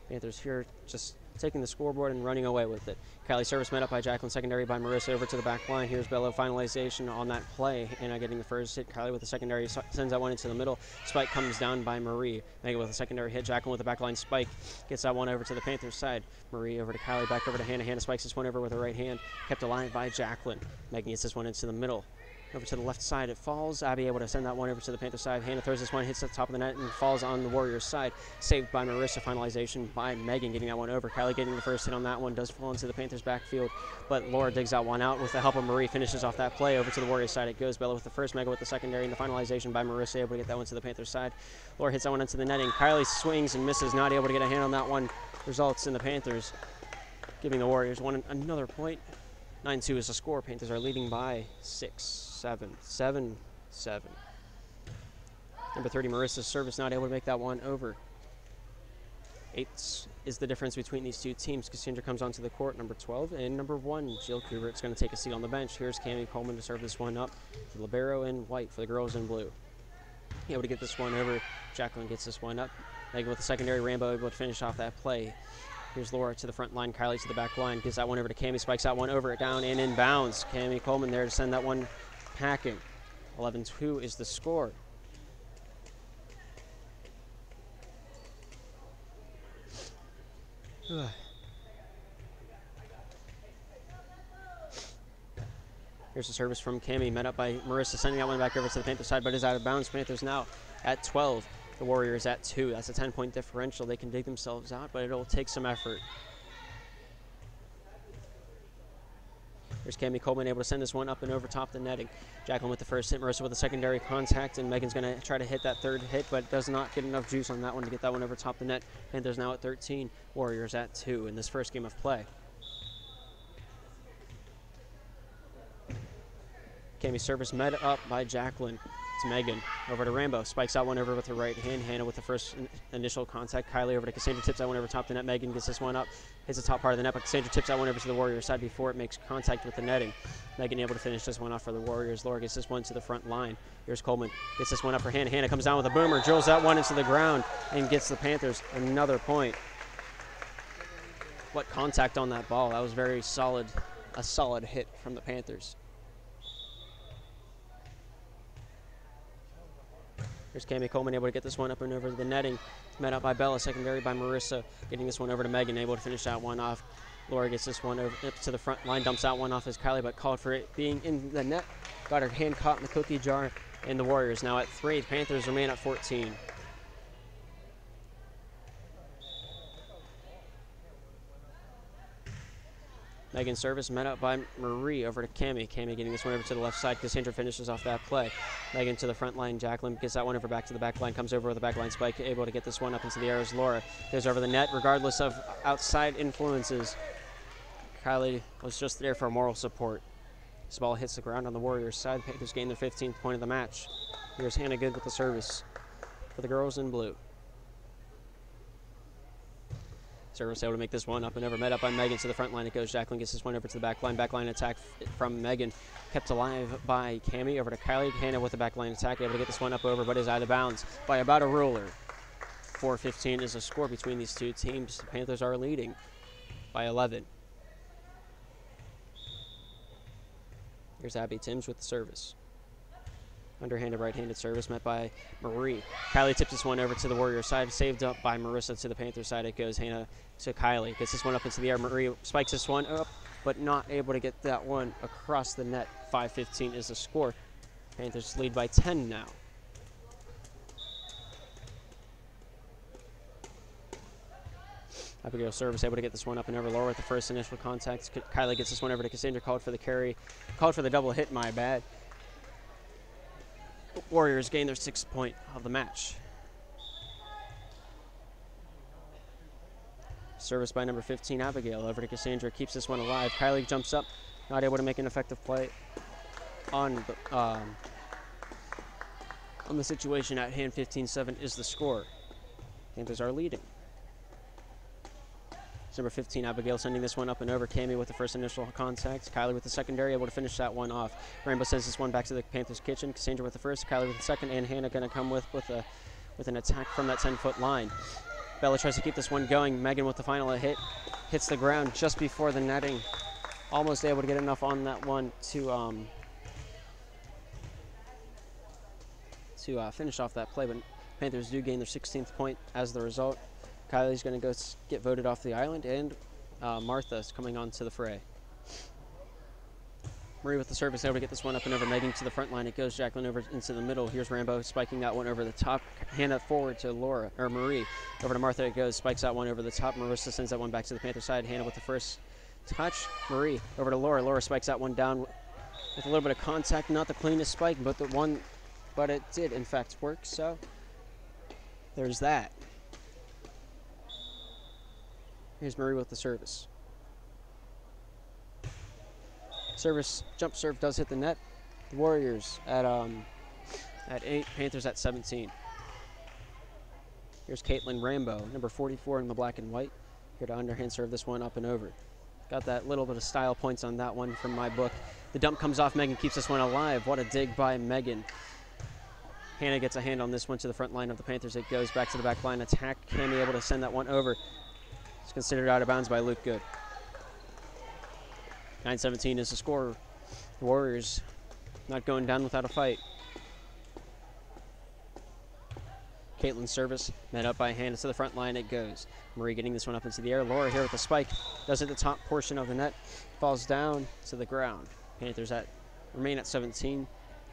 Panthers here just taking the scoreboard and running away with it. Kylie service met up by Jacqueline, secondary by Marissa over to the back line. Here's Bella finalization on that play. Anna getting the first hit. Kylie with the secondary sends that one into the middle. Spike comes down by Marie. Megan with a secondary hit. Jacqueline with the back line spike. Gets that one over to the Panthers side. Marie over to Kylie, back over to Hannah. Hannah spikes this one over with her right hand. Kept alive by Jacqueline. Megan gets this one into the middle. Over to the left side, it falls. Abby able to send that one over to the Panther side. Hannah throws this one, hits the top of the net, and falls on the Warriors side. Saved by Marissa. Finalization by Megan, getting that one over. Kylie getting the first hit on that one. Does fall into the Panthers backfield, but Laura digs that one out with the help of Marie. Finishes off that play. Over to the Warriors side it goes. Bella with the first, Mega with the secondary, and the finalization by Marissa, able to get that one to the Panthers side. Laura hits that one into the netting. Kylie swings and misses, not able to get a hand on that one. Results in the Panthers giving the Warriors another point. 9-2 is the score. Panthers are leading by 7. Number 30, Marissa's service, not able to make that one over. 8 is the difference between these two teams. Cassandra comes onto the court, number 12, and number 1, Jill Kubert's going to take a seat on the bench. Here's Cami Coleman to serve this one up. Libero in white for the girls in blue. Able to get this one over. Jacqueline gets this one up. Megan with the secondary. Rambo able to finish off that play. Here's Laura to the front line, Kylie to the back line. Gives that one over to Cami, spikes that one over, down and in bounds. Cami Coleman there to send that one packing. 11-2 is the score. Here's the service from Cami, met up by Marissa, sending that one back over to the Panthers side, but is out of bounds. Panthers now at 12. The Warriors at 2. That's a 10-point differential. They can dig themselves out, but it'll take some effort. There's Cami Coleman able to send this one up and over top the netting. Jacqueline with the first hit, Marissa with the secondary contact, and Megan's going to try to hit that third hit, but does not get enough juice on that one to get that one over top the net. Panthers now at 13. Warriors at 2 in this first game of play. Cami's service met up by Jacqueline. It's Megan over to Rambo. Spikes that one over with her right hand. Hannah with the first initial contact. Kylie over to Cassandra. Tips that one over top the net. Megan gets this one up. Hits the top part of the net, but Cassandra tips that one over to the Warriors side before it makes contact with the netting. Megan able to finish this one off for the Warriors. Laura gets this one to the front line. Here's Coleman. Gets this one up for Hannah. Hannah comes down with a boomer. Drills that one into the ground and gets the Panthers another point. What contact on that ball. That was very solid. A solid hit from the Panthers. Here's Cami Coleman able to get this one up and over the netting. Met up by Bella, secondary by Marissa. Getting this one over to Megan, able to finish that one off. Laura gets this one over up to the front line, dumps that one off as Kylie, but called for it being in the net. Got her hand caught in the cookie jar, and the Warriors now at 3. The Panthers remain at 14. Megan's service met up by Marie over to Cami. Cami getting this one over to the left side. Cassandra finishes off that play. Megan to the front line. Jacqueline gets that one over back to the back line. Comes over with a back line spike. Able to get this one up into the air as Laura goes over the net regardless of outside influences. Kylie was just there for moral support. This ball hits the ground on the Warriors side. Panthers gain their 15th point of the match. Here's Hannah Good with the service for the girls in blue. Service able to make this one up and over, met up by Megan to the front line. It goes. Jacqueline gets this one over to the back line. Back line attack from Megan. Kept alive by Cami over to Kylie. Hannah with the back line attack. Able to get this one up over, but is out of bounds by about a ruler. 4:15 is the score between these two teams. The Panthers are leading by 11. Here's Abby Timms with the service. Underhanded right-handed service met by Marie. Kylie tips this one over to the Warriors side. Saved up by Marissa to the Panthers side. It goes Hannah to Kylie. Gets this one up into the air. Marie spikes this one up, but not able to get that one across the net. 5:15 is the score. Panthers lead by 10 now. Abigail service able to get this one up and over. Laura with the first initial contact. Kylie gets this one over to Cassandra, called for the carry. Called for the double hit, my bad. Warriors gain their 6th point of the match. Service by number 15, Abigail, over to Cassandra, keeps this one alive. Kylie jumps up, not able to make an effective play on the situation at hand. 15-7 is the score. Panthers are leading. It's number 15, Abigail, sending this one up and over. Cami with the first initial contact. Kylie with the secondary, able to finish that one off. Rainbow sends this one back to the Panthers' kitchen. Cassandra with the first, Kylie with the second, and Hannah going to come with an attack from that 10-foot line. Bella tries to keep this one going. Megan with the final hit. Hits the ground just before the netting. Almost able to get enough on that one to finish off that play, but Panthers do gain their 16th point as the result. Kylie's going to go get voted off the island, and Martha's coming on to the fray. Marie with the service, able to get this one up and over. Megan to the front line. It goes Jacqueline over into the middle. Here's Rambo spiking that one over the top. Hannah forward to Marie. Over to Martha it goes. Spikes that one over the top. Marissa sends that one back to the Panther side. Hannah with the first touch. Marie over to Laura. Laura spikes that one down with a little bit of contact. Not the cleanest spike, but it did in fact work. So there's that. Here's Marie with the service. Service, jump serve does hit the net. The Warriors at 8, Panthers at 17. Here's Caitlin Rambo, number 44 in the black and white. Here to underhand serve this one up and over. Got that little bit of style points on that one from my book. The dump comes off. Megan keeps this one alive. What a dig by Megan. Hannah gets a hand on this one to the front line of the Panthers. It goes back to the back line attack. Cammy able to send that one over. It's considered out of bounds by Luke Good. 9-17 is the score. The Warriors not going down without a fight. Caitlin's service, met up by Hannah to the front line. It goes. Marie getting this one up into the air. Laura here with the spike. Does hit the top portion of the net. Falls down to the ground. Panthers remain at 17.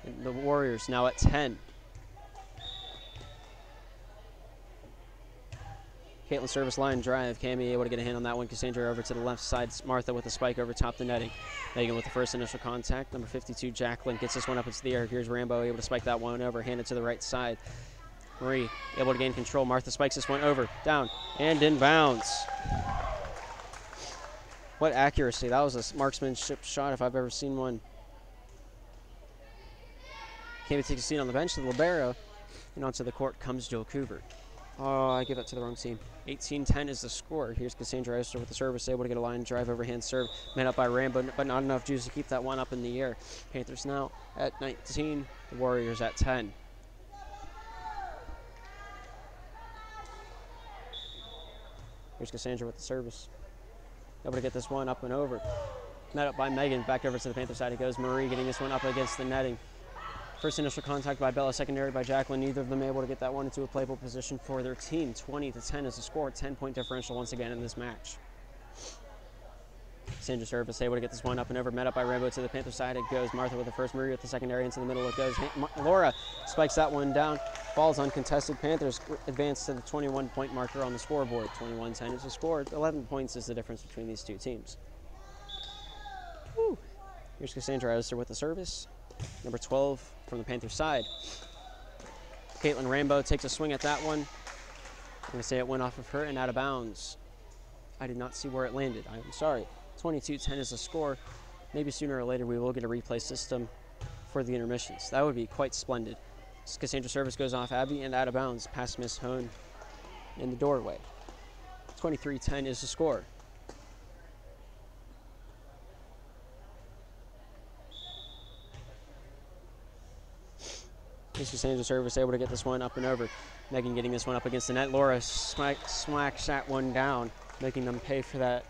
And the Warriors now at 10. Caitlin service line drive. Cammy able to get a hand on that one. Cassandra over to the left side. Martha with the spike over top the netting. Megan with the first initial contact. Number 52, Jacqueline gets this one up into the air. Here's Rambo able to spike that one over. Hand it to the right side. Marie able to gain control. Martha spikes this one over. Down and in bounds. What accuracy. That was a marksmanship shot if I've ever seen one. Cammy takes a seat on the bench. The libero. And onto the court comes Jill Coover. Oh, I give that to the wrong team. 18-10 is the score. Here's Cassandra Eisler with the service, able to get a line drive overhand serve. Met up by Rambo, but not enough juice to keep that one up in the air. Panthers now at 19, the Warriors at 10. Here's Cassandra with the service. Able to get this one up and over. Met up by Megan, back over to the Panther side it goes. Marie getting this one up against the netting. First initial contact by Bella, secondary by Jacqueline. Neither of them able to get that one into a playable position for their team. 20-10 is the score. 10-point differential once again in this match. Cassandra service able to get this one up and over. Met up by Rambo to the Panther side. It goes. Martha with the first. Marie with the secondary into the middle. It goes. Laura spikes that one down. Falls uncontested. Panthers advance to the 21-point marker on the scoreboard. 21-10 is the score. 11 points is the difference between these two teams. Woo. Here's Cassandra Eisler with the service. Number 12 from the Panthers side. Caitlin Rambo takes a swing at that one. I'm going to say it went off of her and out of bounds. I did not see where it landed. I'm sorry. 22-10 is the score. Maybe sooner or later we will get a replay system for the intermissions. That would be quite splendid. Cassandra service goes off Abby and out of bounds past Miss Hone in the doorway. 23-10 is the score. Cassandra service able to get this one up and over. Megan getting this one up against the net. Laura smacks that one down, making them pay for that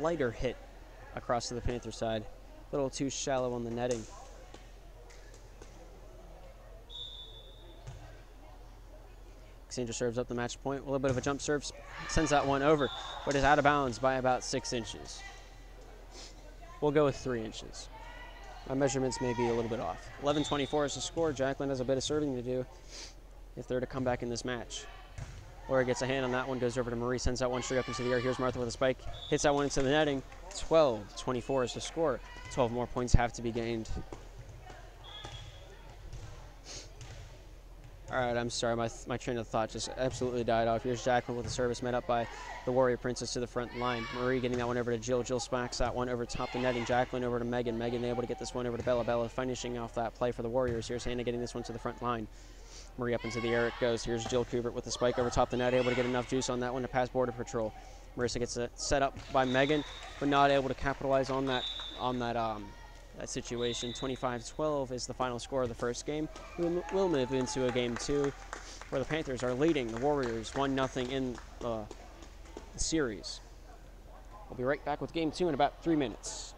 lighter hit across to the Panther side. A little too shallow on the netting. Cassandra serves up the match point. A little bit of a jump serve, sends that one over, but is out of bounds by about 6 inches. We'll go with 3 inches. My measurements may be a little bit off. 11-24 is the score. Jacqueline has a bit of serving to do if they're to come back in this match. Laura gets a hand on that one, goes over to Marie, sends that one straight up into the air. Here's Martha with a spike, hits that one into the netting. 12-24 is the score. 12 more points have to be gained. All right, I'm sorry, my train of thought just absolutely died off. Here's Jacqueline with a service met up by the Warrior Princess to the front line. Marie getting that one over to Jill. Jill smacks that one over top the netting. Jacqueline over to Megan. Megan able to get this one over to Bella. Bella finishing off that play for the Warriors. Here's Hannah getting this one to the front line. Marie up into the air it goes. Here's Jill Kubert with the spike over top the net, able to get enough juice on that one to pass Border Patrol. Marissa gets it set up by Megan, but not able to capitalize on that situation. 25-12 is the final score of the first game. We'll move into a game 2 where the Panthers are leading the Warriors 1-0 in the series. We'll be right back with game 2 in about 3 minutes.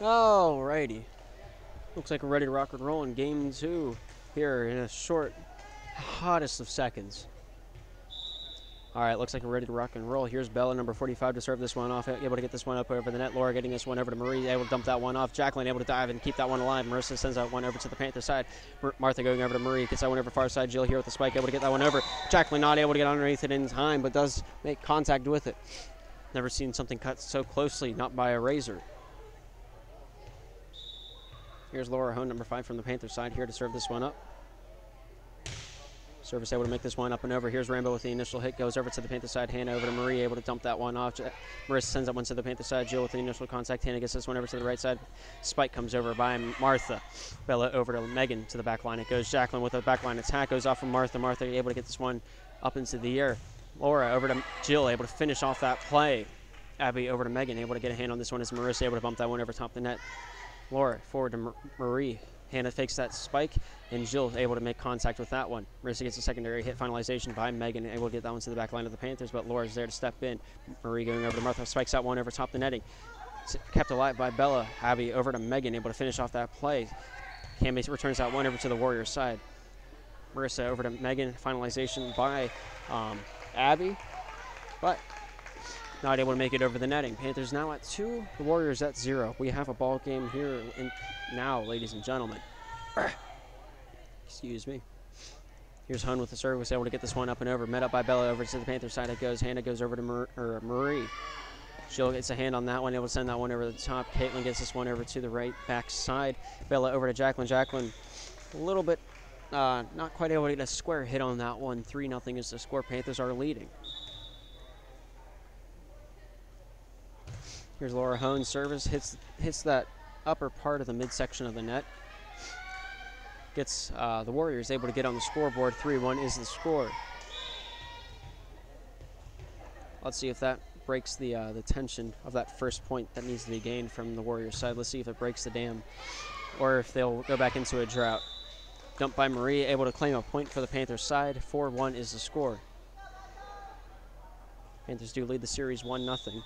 Alrighty. Looks like we're ready to rock and roll in game 2 here in a short, hottest of seconds. Alright, looks like we're ready to rock and roll. Here's Bella, number 45, to serve this one off, able to get this one up over the net. Laura getting this one over to Marie, able to dump that one off. Jacqueline able to dive and keep that one alive. Marissa sends that one over to the Panther side. Martha going over to Marie, gets that one over far side. Jill here with the spike, able to get that one over. Jacqueline not able to get underneath it in time, but does make contact with it. Never seen something cut so closely, not by a razor. Here's Laura Hone, number 5 from the Panther side, here to serve this one up. Service able to make this one up and over. Here's Rambo with the initial hit, goes over to the Panther side. Hannah over to Marie, able to dump that one off. Marissa sends that one to the Panther side. Jill with the initial contact. Hannah gets this one over to the right side. Spike comes over by Martha. Bella over to Megan to the back line. It goes Jacqueline with a back line attack, goes off from Martha. Martha able to get this one up into the air. Laura over to Jill, able to finish off that play. Abby over to Megan, able to get a hand on this one as Marissa able to bump that one over top of the net. Laura forward to Marie. Hannah fakes that spike, and Jill able to make contact with that one. Marissa gets a secondary hit finalization by Megan, able to get that one to the back line of the Panthers, but Laura's there to step in. Marie going over to Martha, spikes that one over top the netting. Kept alive by Bella. Abby over to Megan, able to finish off that play. Cammy returns that one over to the Warriors side. Marissa over to Megan, finalization by Abby, but not able to make it over the netting. Panthers now at 2, the Warriors at 0. We have a ball game here now, ladies and gentlemen. Excuse me. Here's Hun with the service, able to get this one up and over. Met up by Bella over to the Panthers side. It goes. Hannah goes over to Marie. Jill gets a hand on that one, able to send that one over the top. Caitlin gets this one over to the right back side. Bella over to Jacqueline. Jacqueline a little bit not quite able to get a square hit on that one. 3-0 is the score. Panthers are leading. Here's Laura Hone's service, hits that upper part of the midsection of the net. Gets the Warriors able to get on the scoreboard. 3-1 is the score. Let's see if that breaks the tension of that first point that needs to be gained from the Warriors side. Let's see if it breaks the dam or if they'll go back into a drought. Dumped by Marie, able to claim a point for the Panthers side. 4-1 is the score. Panthers do lead the series 1-0.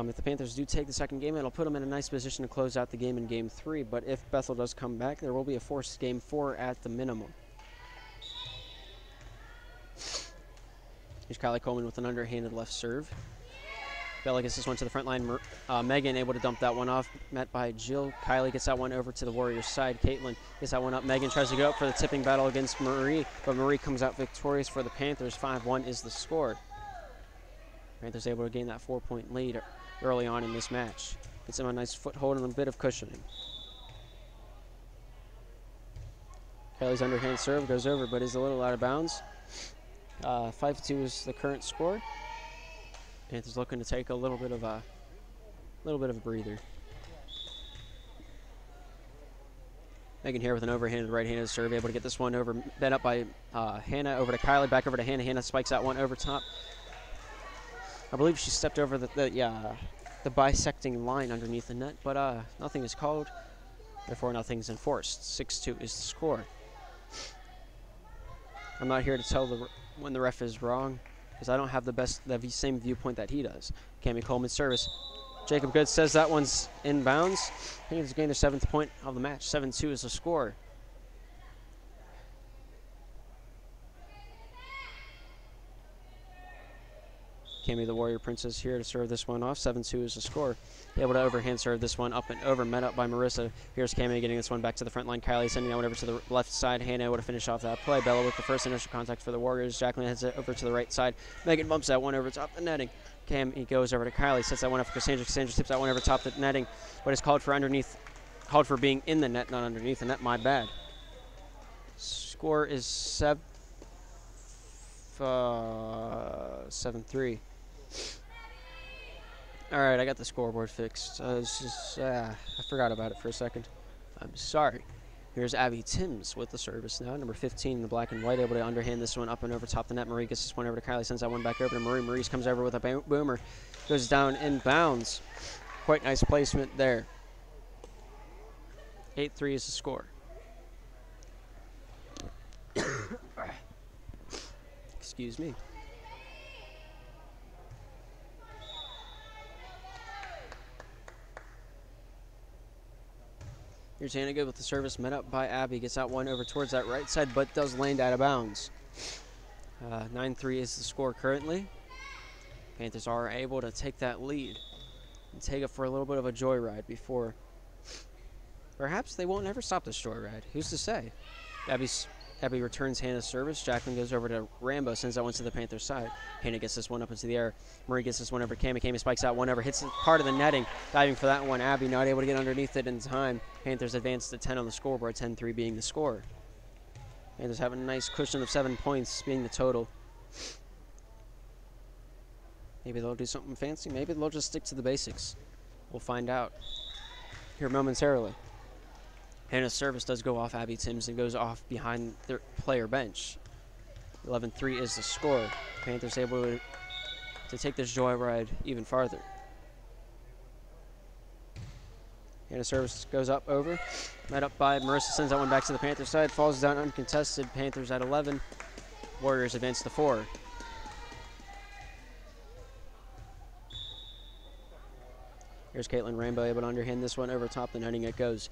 If the Panthers do take the second game, it'll put them in a nice position to close out the game in Game 3. But if Bethel does come back, there will be a forced Game 4 at the minimum. Here's Kylie Coleman with an underhanded left serve. Bella gets this one to the front line. Megan able to dump that one off, met by Jill. Kylie gets that one over to the Warriors side. Caitlin gets that one up. Megan tries to go up for the tipping battle against Marie, but Marie comes out victorious for the Panthers. 5-1 is the score. Panthers able to gain that 4-point lead early on in this match. Gets them a nice foothold and a bit of cushioning. Kylie's underhand serve goes over, but is a little out of bounds. 5-2 is the current score. Panthers looking to take a little bit of a breather. Megan here with an overhanded right-handed serve, able to get this one over, bent up by Hannah, over to Kylie, back over to Hannah. Hannah spikes that one over top. I believe she stepped over the bisecting line underneath the net, but nothing is called. Therefore, nothing's enforced. 6-2 is the score. I'm not here to tell when the ref is wrong, because I don't have the same viewpoint that he does. Cammy Coleman's service. Jacob Good says that one's in bounds. I think it's gained their 7th point of the match. 7-2 is the score. Cammy the Warrior Princess here to serve this one off. 7-2 is the score. Able to overhand serve this one up and over, met up by Marissa. Here's Cammy getting this one back to the front line. Kylie sending that one over to the left side. Hannah able to finish off that play. Bella with the first initial contact for the Warriors. Jacqueline heads it over to the right side. Megan bumps that one over top the netting. Cammy goes over to Kylie, sets that one up for Cassandra. Cassandra tips that one over top the netting. But it's called for being in the net, not underneath the net. My bad. Score is 7-3. All right, I got the scoreboard fixed. I forgot about it for a second. I'm sorry. Here's Abby Timms with the service now. Number 15 in the black and white, able to underhand this one up and over top the net. Marie gets this one over to Kylie, sends that one back over to Marie. Marie comes over with a boomer. Goes down in bounds. Quite nice placement there. 8-3 is the score. Excuse me. Here's Hannah Good with the service, met up by Abby. Gets that one over towards that right side, but does land out of bounds. 9-3 is the score currently. Panthers are able to take that lead and take it for a little bit of a joyride before. Perhaps they won't ever stop this joyride. Who's to say? Abby returns Hannah's service. Jacqueline goes over to Rambo, sends that one to the Panthers side. Hannah gets this one up into the air. Marie gets this one over to Cammy. Cammy spikes out one over, hits part of the netting. Diving for that one. Abby not able to get underneath it in time. Panthers advance to 10 on the scoreboard, 10-3 being the score. Panthers have a nice cushion of 7 points being the total. Maybe they'll do something fancy. Maybe they'll just stick to the basics. We'll find out here momentarily. Hannah's service does go off Abby Timms and goes off behind their player bench. 11-3 is the score. Panthers able to to take this joyride even farther. And a service goes up over. Met up by Marissa, sends that one back to the Panthers side. Falls down uncontested. Panthers at 11. Warriors advance to 4. Here's Caitlin Rainbow able to underhand this one over top the netting. It goes.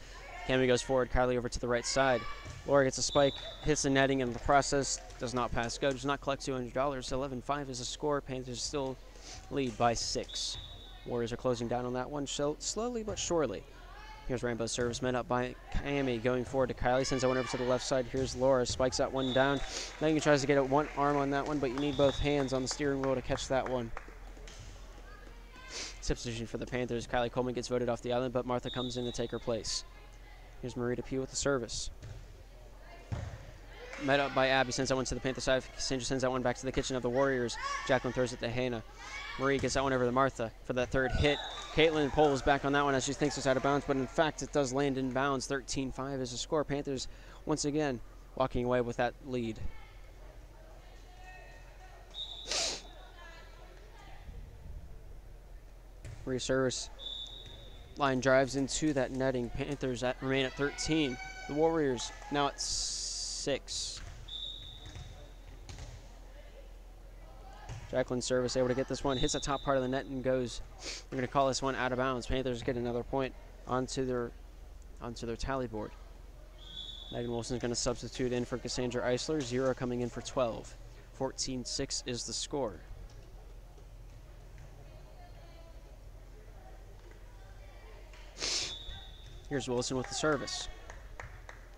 Cammy goes forward. Kylie over to the right side. Laura gets a spike, hits the netting in the process. Does not pass go. Does not collect $200. 11-5 is a score. Panthers still lead by 6. Warriors are closing down on that one slowly but surely. Here's Rainbow's service, met up by Cammy, going forward to Kylie, sends that one over to the left side. Here's Laura, spikes that one down. Megan tries to get it one arm on that one, but you need both hands on the steering wheel to catch that one. Substitution for the Panthers. Kylie Coleman gets voted off the island, but Martha comes in to take her place. Here's Marita Pugh with the service. Met up by Abby, sends that one to the Panther side. Cassandra sends that one back to the kitchen of the Warriors. Jacqueline throws it to Hannah. Marie gets that one over to Martha for that third hit. Caitlin pulls back on that one as she thinks it's out of bounds, but in fact it does land in bounds. 13-5 is the score. Panthers once again walking away with that lead. Marie service line drives into that netting. Panthers remain at 13. The Warriors now at 6. Jacqueline service able to get this one, hits the top part of the net and goes. We're going to call this one out of bounds. Panthers get another point onto their tally board. Megan Wilson's going to substitute in for Cassandra Eisler. 0 coming in for 12. 14-6 is the score. Here's Wilson with the service.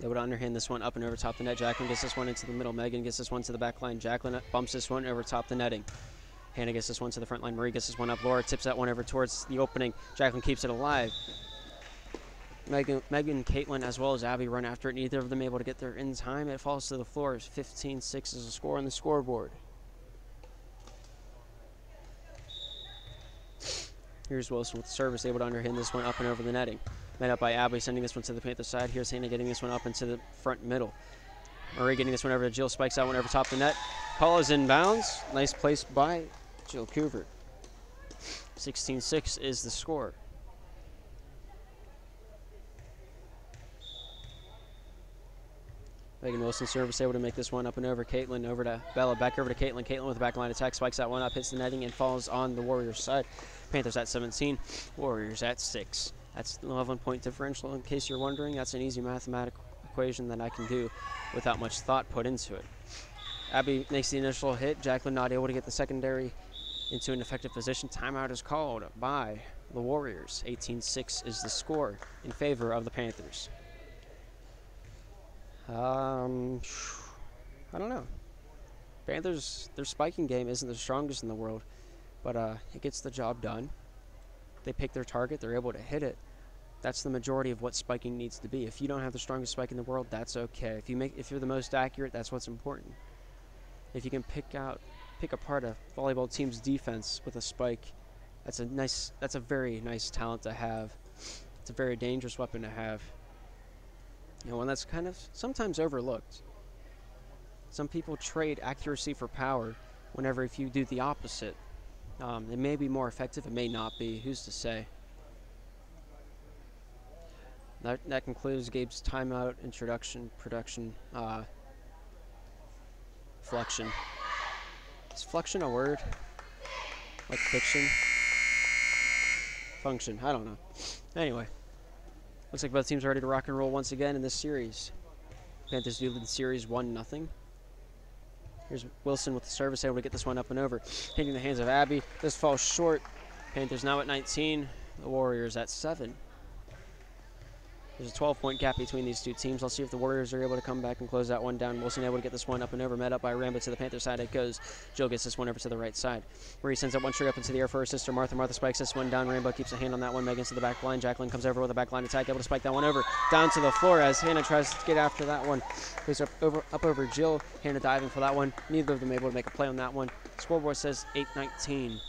Able to underhand this one up and over top the net. Jacqueline gets this one into the middle. Megan gets this one to the back line. Jacqueline bumps this one over top the netting. Hannah gets this one to the front line. Marie gets this one up. Laura tips that one over towards the opening. Jacqueline keeps it alive. Megan, Caitlin, as well as Abby run after it. Neither of them able to get there in time. It falls to the floor. 15-6 is the score on the scoreboard. Here's Wilson with the service, able to underhand this one up and over the netting. Met up by Abby, sending this one to the Panther side. Here's Hannah getting this one up into the front middle. Marie getting this one over to Jill, spikes that one over top the net. Call is in bounds. Nice place by Jill Couvert. 16-6 is the score. Megan Wilson service able to make this one up and over. Caitlin over to Bella, back over to Caitlin. Caitlin with the back line attack, spikes that one up, hits the netting, and falls on the Warriors side. Panthers at 17, Warriors at 6. That's an 11-point differential. In case you're wondering, that's an easy mathematical equation that I can do without much thought put into it. Abby makes the initial hit. Jacqueline not able to get the secondary into an effective position. Timeout is called by the Warriors. 18-6 is the score in favor of the Panthers. I don't know. Panthers, their spiking game isn't the strongest in the world, but it gets the job done. They pick their target, they're able to hit it. That's the majority of what spiking needs to be. If you don't have the strongest spike in the world, that's okay. If you're the most accurate, that's what's important. If you can pick apart a volleyball team's defense with a spike, that's a very nice talent to have. It's a very dangerous weapon to have. You know, one that's kind of sometimes overlooked. Some people trade accuracy for power whenever if you do the opposite. It may be more effective, it may not be. Who's to say? That concludes Gabe's timeout, introduction, production, flexion. Is flexion a word? Like fiction? Function, I don't know. Anyway. Looks like both teams are ready to rock and roll once again in this series. Panthers do lead the series 1-0. Here's Wilson with the service, able to get this one up and over. Hitting the hands of Abby. This falls short. Panthers now at 19. The Warriors at 7. There's a 12-point gap between these two teams. Let's see if the Warriors are able to come back and close that one down. Wilson able to get this one up and over. Met up by Rambo to the Panther side. It goes. Jill gets this one over to the right side. Marie sends that one straight up into the air for her sister Martha. Martha spikes this one down. Rainbow keeps a hand on that one. Megan's to the back line. Jacqueline comes over with a back line attack. Able to spike that one over. Down to the floor as Hannah tries to get after that one. Goes up over Jill. Hannah diving for that one. Neither of them able to make a play on that one. Scoreboard says 8-19.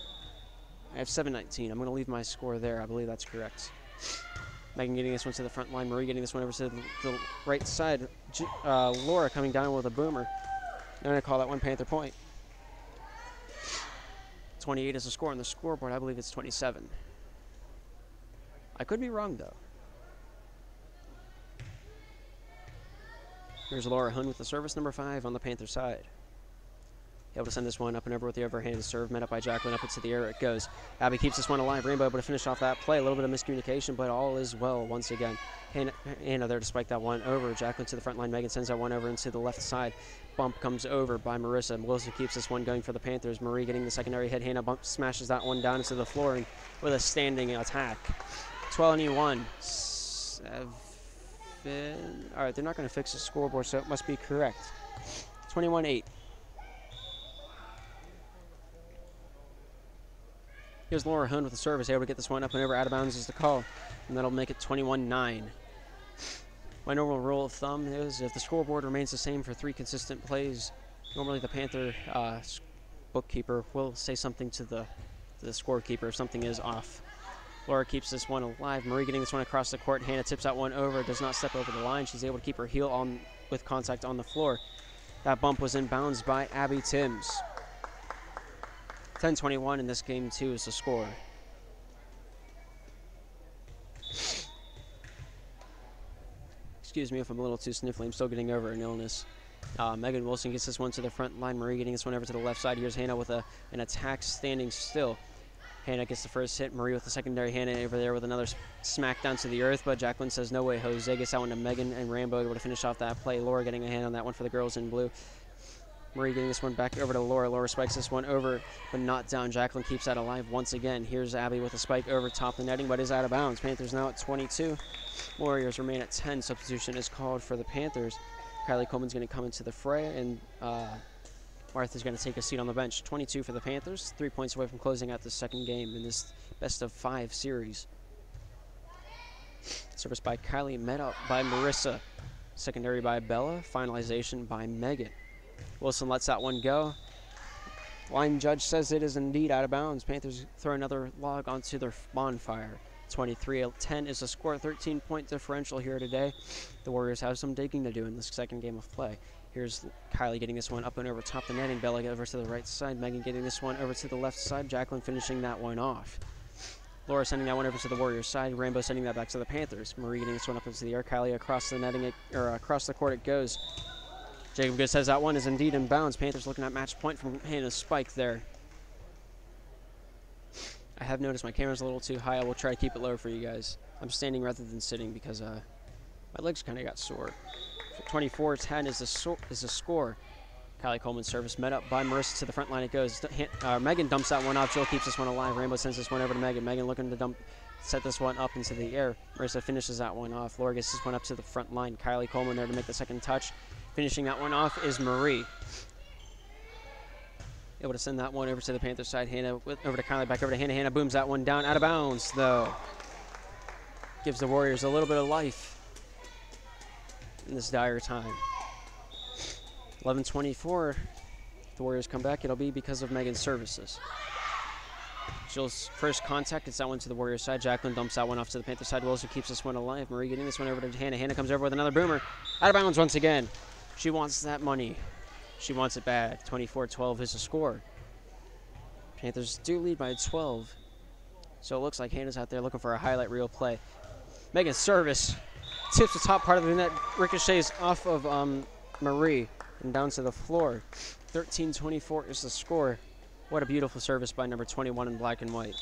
I have 7-19. I'm going to leave my score there. I believe that's correct. Megan getting this one to the front line. Marie getting this one over to the right side. Laura coming down with a boomer. I'm going to call that one Panther point. 28 is the score on the scoreboard. I believe it's 27. I could be wrong, though. Here's Laura Hun with the service, number 5 on the Panther side. Able to send this one up and over with the overhand serve, met up by Jacqueline, up into the air it goes. Abby keeps this one alive. Rainbow able to finish off that play. A little bit of miscommunication, but all is well once again. Hannah there to spike that one over. Jacqueline to the front line. Megan sends that one over into the left side. Bump comes over by Marissa. Wilson keeps this one going for the Panthers. Marie getting the secondary hit. Hannah smashes that one down into the floor and with a standing attack. 21. 7. All right, they're not going to fix the scoreboard, so it must be correct. 21-8. Here's Laura Hun with the service, able to get this one up and over. Out of bounds is the call, and that'll make it 21-9. My normal rule of thumb is if the scoreboard remains the same for 3 consistent plays, normally the Panther bookkeeper will say something to the scorekeeper if something is off. Laura keeps this one alive. Marie getting this one across the court. Hannah tips that one over, does not step over the line. She's able to keep her heel on with contact on the floor. That bump was in bounds by Abby Timms. 10-21 in this game, too, is the score. Excuse me if I'm a little too sniffly. I'm still getting over an illness. Megan Wilson gets this one to the front line. Marie getting this one over to the left side. Here's Hannah with an attack standing still. Hannah gets the first hit. Marie with the secondary. Hannah over there with another smack down to the earth, but Jacqueline says no way. Jose gets that one to Megan, and Rambo able to finish off that play. Laura getting a hand on that one for the girls in blue. Marie getting this one back over to Laura. Laura spikes this one over, but not down. Jacqueline keeps that alive once again. Here's Abby with a spike over top the netting, but is out of bounds. Panthers now at 22. Warriors remain at 10. Substitution is called for the Panthers. Kylie Coleman's going to come into the fray, and Martha's going to take a seat on the bench. 22 for the Panthers. 3 points away from closing out the second game in this best-of-5 series. Service by Kylie, met up by Marissa. Secondary by Bella. Finalization by Megan. Wilson lets that one go. Line judge says it is indeed out of bounds. Panthers throw another log onto their bonfire. 23-10 is the score. 13-point differential here today. The Warriors have some digging to do in this second game of play. Here's Kylie getting this one up and over top the netting. Bella over to the right side. Megan getting this one over to the left side. Jacqueline finishing that one off. Laura sending that one over to the Warriors side. Rainbow sending that back to the Panthers. Marie getting this one up into the air. Kylie across the netting, across the court it goes. Jacob Good says that one is indeed in bounds. Panthers looking at match point from Hannah's spike there. I have noticed my camera's a little too high. I will try to keep it lower for you guys. I'm standing rather than sitting because my legs kind of got sore. 24-10 is the score. Kylie Coleman's service met up by Marissa to the front line. It goes. Megan dumps that one off. Jill keeps this one alive. Rainbow sends this one over to Megan. Megan looking to set this one up into the air. Marissa finishes that one off. Laura gets this one up to the front line. Kylie Coleman there to make the second touch. Finishing that one off is Marie. Able to send that one over to the Panther side. Hannah over to Kylie, back over to Hannah. Hannah booms that one down, out of bounds though. Gives the Warriors a little bit of life in this dire time. 11:24. The Warriors come back. It'll be because of Megan's services. Jill's first contact. It's that one to the Warriors side. Jacqueline dumps that one off to the Panther side. Wilson keeps this one alive. Marie getting this one over to Hannah. Hannah comes over with another boomer. Out of bounds once again. She wants that money. She wants it bad. 24-12 is the score. Panthers do lead by 12. So it looks like Hannah's out there looking for a highlight reel play. Megan's service tips the top part of the net. Ricochets off of Marie and down to the floor. 13-24 is the score. What a beautiful service by number 21 in black and white.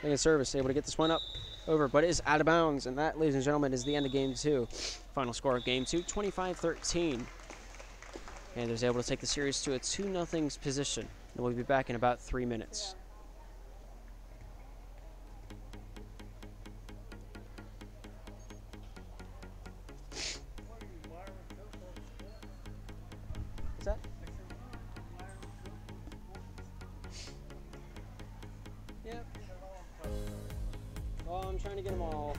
Megan's service able to get this one up over, but it is out of bounds. And that, ladies and gentlemen, is the end of game 2. Final score of game 2, 25-13. Panthers able to take the series to a 2-0 position. And we'll be back in about 3 minutes. What's that? Yep. Oh, I'm trying to get them all.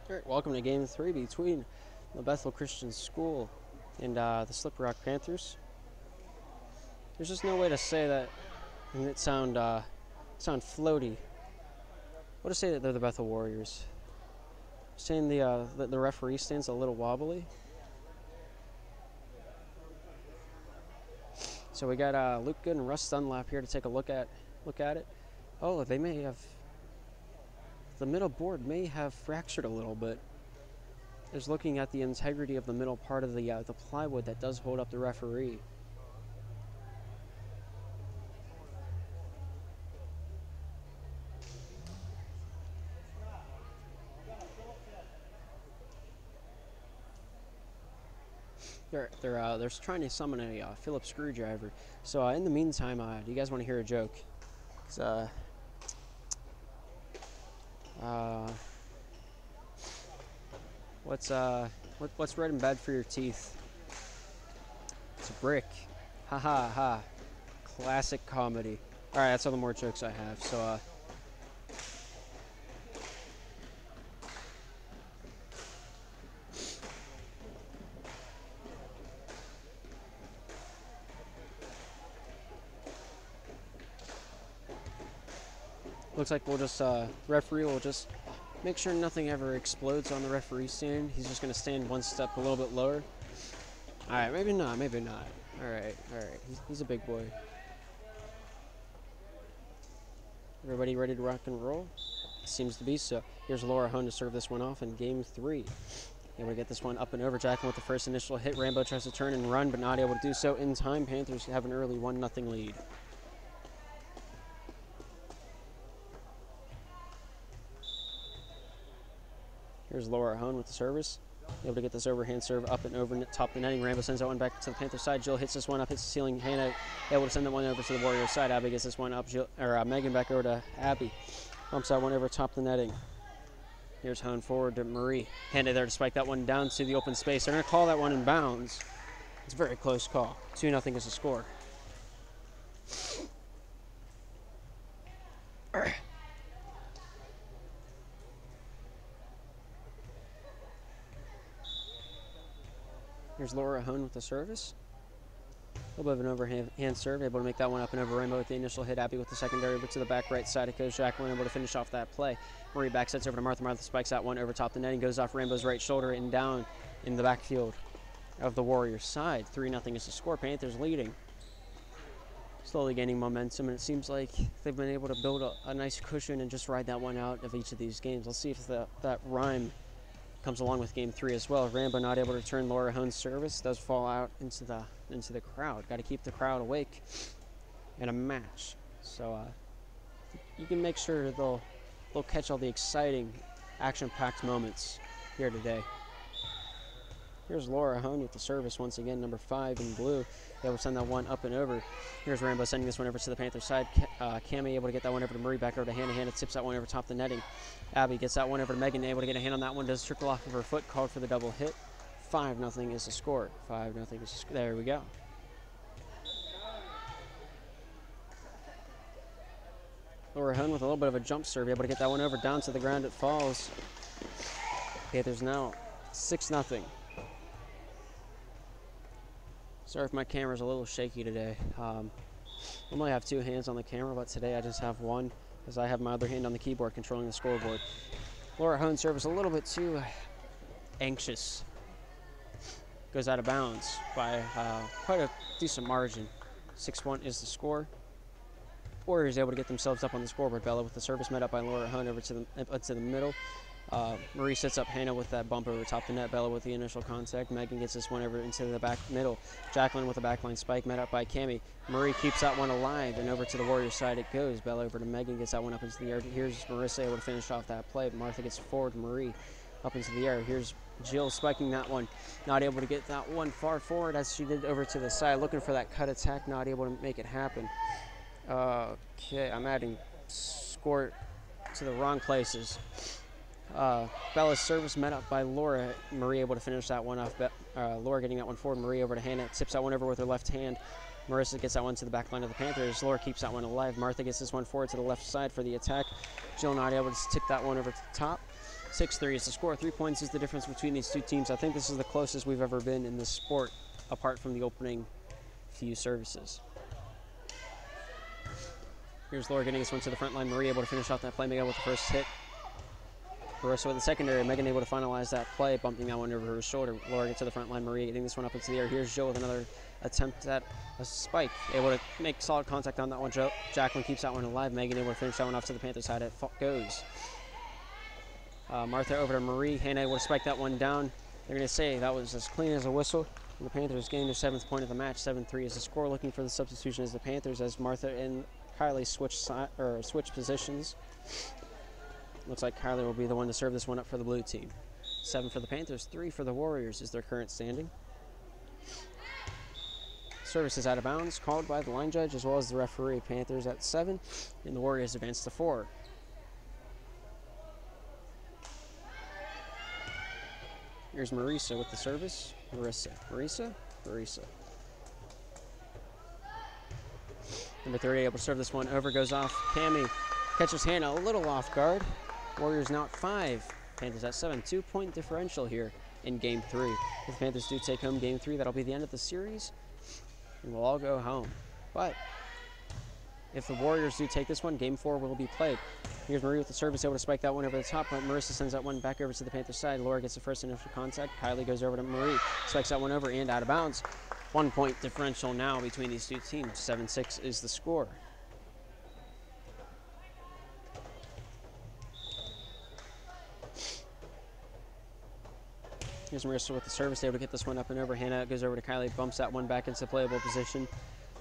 All right, welcome to Game 3 between the Bethel Christian School and the Slippery Rock Panthers. There's just no way to say that and it sound floaty. We'll just say that they're the Bethel Warriors. Saying the referee stands a little wobbly. So we got Luke Good and Russ Dunlap here to take a look at it. Oh, they may have. The middle board may have fractured a little bit. Just looking at the integrity of the middle part of the plywood that does hold up the referee. They're trying to summon a Phillips screwdriver. So in the meantime, do you guys want to hear a joke? 'Cause, what's red and bad for your teeth? It's a brick. Ha ha ha. Classic comedy. All right, that's all the more jokes I have. So looks like we'll just referee will just make sure nothing ever explodes on the referee stand. He's just going to stand one step a little bit lower. All right, maybe not. All right. He's a big boy. Everybody ready to rock and roll? Seems to be so. Here's Laura Hone to serve this one off in Game 3. Able to get this one up and over. Jacqueline with the first initial hit. Rambo tries to turn and run, but not able to do so in time. Panthers have an early 1-0 lead. Here's Laura Hone with the service. Able to get this overhand serve up and over top the netting. Rambo sends that one back to the Panther side. Jill hits this one up, hits the ceiling. Hannah able to send that one over to the Warriors side. Abby gets this one up. Megan back over to Abby. Bumps that one over top the netting. Here's Hone forward to Marie. Hannah there to spike that one down to the open space. They're going to call that one in bounds. It's a very close call. 2-0 is the score. Here's Laura Hone with the service. A little bit of an overhand serve, able to make that one up and over. Rainbow with the initial hit. Abby with the secondary, over to the back right side. It goes Jacqueline, able to finish off that play. Marie back sets over to Martha. Martha spikes that one over top the netting, goes off Rainbow's right shoulder and down in the backfield of the Warriors side. 3-0 is the score. Panthers leading. Slowly gaining momentum, and it seems like they've been able to build a nice cushion and just ride that one out of each of these games. Let's see if that rhyme comes along with Game 3 as well. Rambo not able to return Laura Hone's service. Does fall out into the crowd. Got to keep the crowd awake in a match. So you can make sure they'll catch all the exciting, action-packed moments here today. Here's Laura Hone with the service once again, number 5 in blue. Able to send that one up and over. Here's Rambo sending this one over to the Panther side. Cammy able to get that one over to Marie, back over to Hannah. Hannah tips that one over top the netting. Abby gets that one over to Megan, able to get a hand on that one. Does trickle off of her foot, called for the double hit. 5-0 is the score. 5-0 is there we go. Laura Hone with a little bit of a jump serve, able to get that one over down to the ground. It falls. Panthers now 6-0. Sorry if my camera's a little shaky today. Normally I have 2 hands on the camera, but today I just have one, as I have my other hand on the keyboard controlling the scoreboard. Laura Hone's service a little bit too anxious. Goes out of bounds by quite a decent margin. 6-1 is the score. Warriors able to get themselves up on the scoreboard. Bella with the service met up by Laura Hone over to the middle. Marie sets up Hannah with that bump over top the net. Bella with the initial contact. Megan gets this one over into the back middle. Jacqueline with the backline spike, met up by Cammy. Marie keeps that one alive, and over to the Warriors side it goes. Bella over to Megan, gets that one up into the air. Here's Marissa able to finish off that play. Martha gets forward. Marie up into the air. Here's Jill spiking that one. Not able to get that one far forward as she did over to the side. Looking for that cut attack. Not able to make it happen. Okay, I'm adding score to the wrong places. Bella's service met up by Laura. Marie able to finish that one off. Laura getting that one forward. Marie over to Hannah. Tips that one over with her left hand. Marissa gets that one to the back line of the Panthers. Laura keeps that one alive. Martha gets this one forward to the left side for the attack. Jill not able to tip that one over to the top. 6-3 is the score. 3 points is the difference between these two teams. I think this is the closest we've ever been in this sport, apart from the opening few services. Here's Laura getting this one to the front line. Marie able to finish off that play. Megan with the first hit. Barroso with the secondary. Megan able to finalize that play, bumping that one over her shoulder. Laura gets to the front line. Marie getting this one up into the air. Here's Joe with another attempt at a spike. Able to make solid contact on that one. Jacqueline keeps that one alive. Megan able to finish that one off to the Panthers side. It goes. Martha over to Marie. Hannah able to spike that one down. They're going to say that was as clean as a whistle. And the Panthers gain their 7th point of the match. 7-3 is the score. Looking for the substitution is the Panthers as Martha and Kylie switch positions. Looks like Kylie will be the one to serve this one up for the blue team. 7 for the Panthers, 3 for the Warriors is their current standing. Service is out of bounds, called by the line judge as well as the referee. Panthers at 7, and the Warriors advance to 4. Here's Marisa with the service. Marisa. Number 30 able to serve this one over, goes off. Cami catches Hannah a little off guard. Warriors now at 5. Panthers at 7. 2-point differential here in Game 3. If the Panthers do take home Game 3, that'll be the end of the series, and we'll all go home. But if the Warriors do take this one, Game 4 will be played. Here's Marie with the service, able to spike that one over the top, but Marissa sends that one back over to the Panthers side. Laura gets the first initial contact. Kylie goes over to Marie, spikes that one over and out of bounds. 1-point differential now between these two teams. 7-6 is the score. Here's Marissa with the service, able to get this one up and over. Hannah goes over to Kylie, bumps that one back into playable position.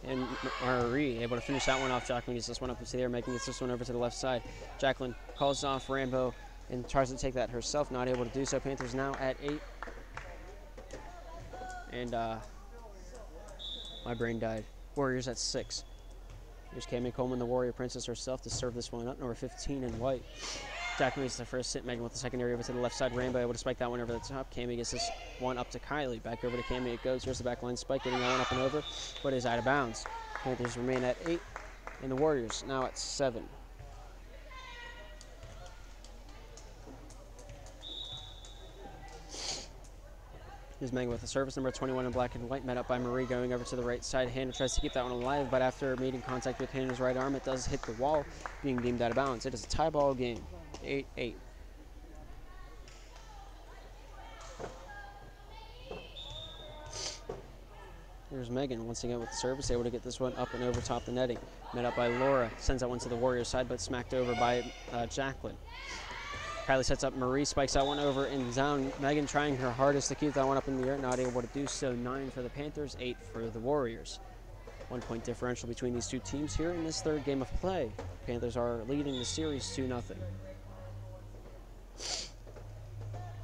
And Marie able to finish that one off. Jacqueline gets this one up into the air, making this one over to the left side. Jacqueline calls off Rambo and tries to take that herself, not able to do so. Panthers now at 8. And my brain died. Warriors at 6. Here's Cami Coleman, the Warrior Princess herself, to serve this one up. Number 15 in white. Jacqueline gets the first hit. Megan with the secondary over to the left side. Rainbow able to spike that one over the top. Cami gets this one up to Kylie. Back over to Cami it goes. Here's the back line spike, getting that one up and over, but is out of bounds. Panthers remain at 8, and the Warriors now at 7. Here's Megan with the service, number 21 in black and white, met up by Marie going over to the right side. Hannah tries to keep that one alive, but after meeting contact with Hannah's right arm, it does hit the wall, being deemed out of bounds. It is a tie ball game, 8-8. Here's Megan once again with the service, able to get this one up and over top the netting. Met up by Laura, sends that one to the Warriors side, but smacked over by Jacqueline. Kylie sets up Marie, spikes that one over and down. Megan trying her hardest to keep that one up in the air, not able to do so. 9 for the Panthers, 8 for the Warriors. 1-point differential between these two teams here in this third game of play. Panthers are leading the series 2-0.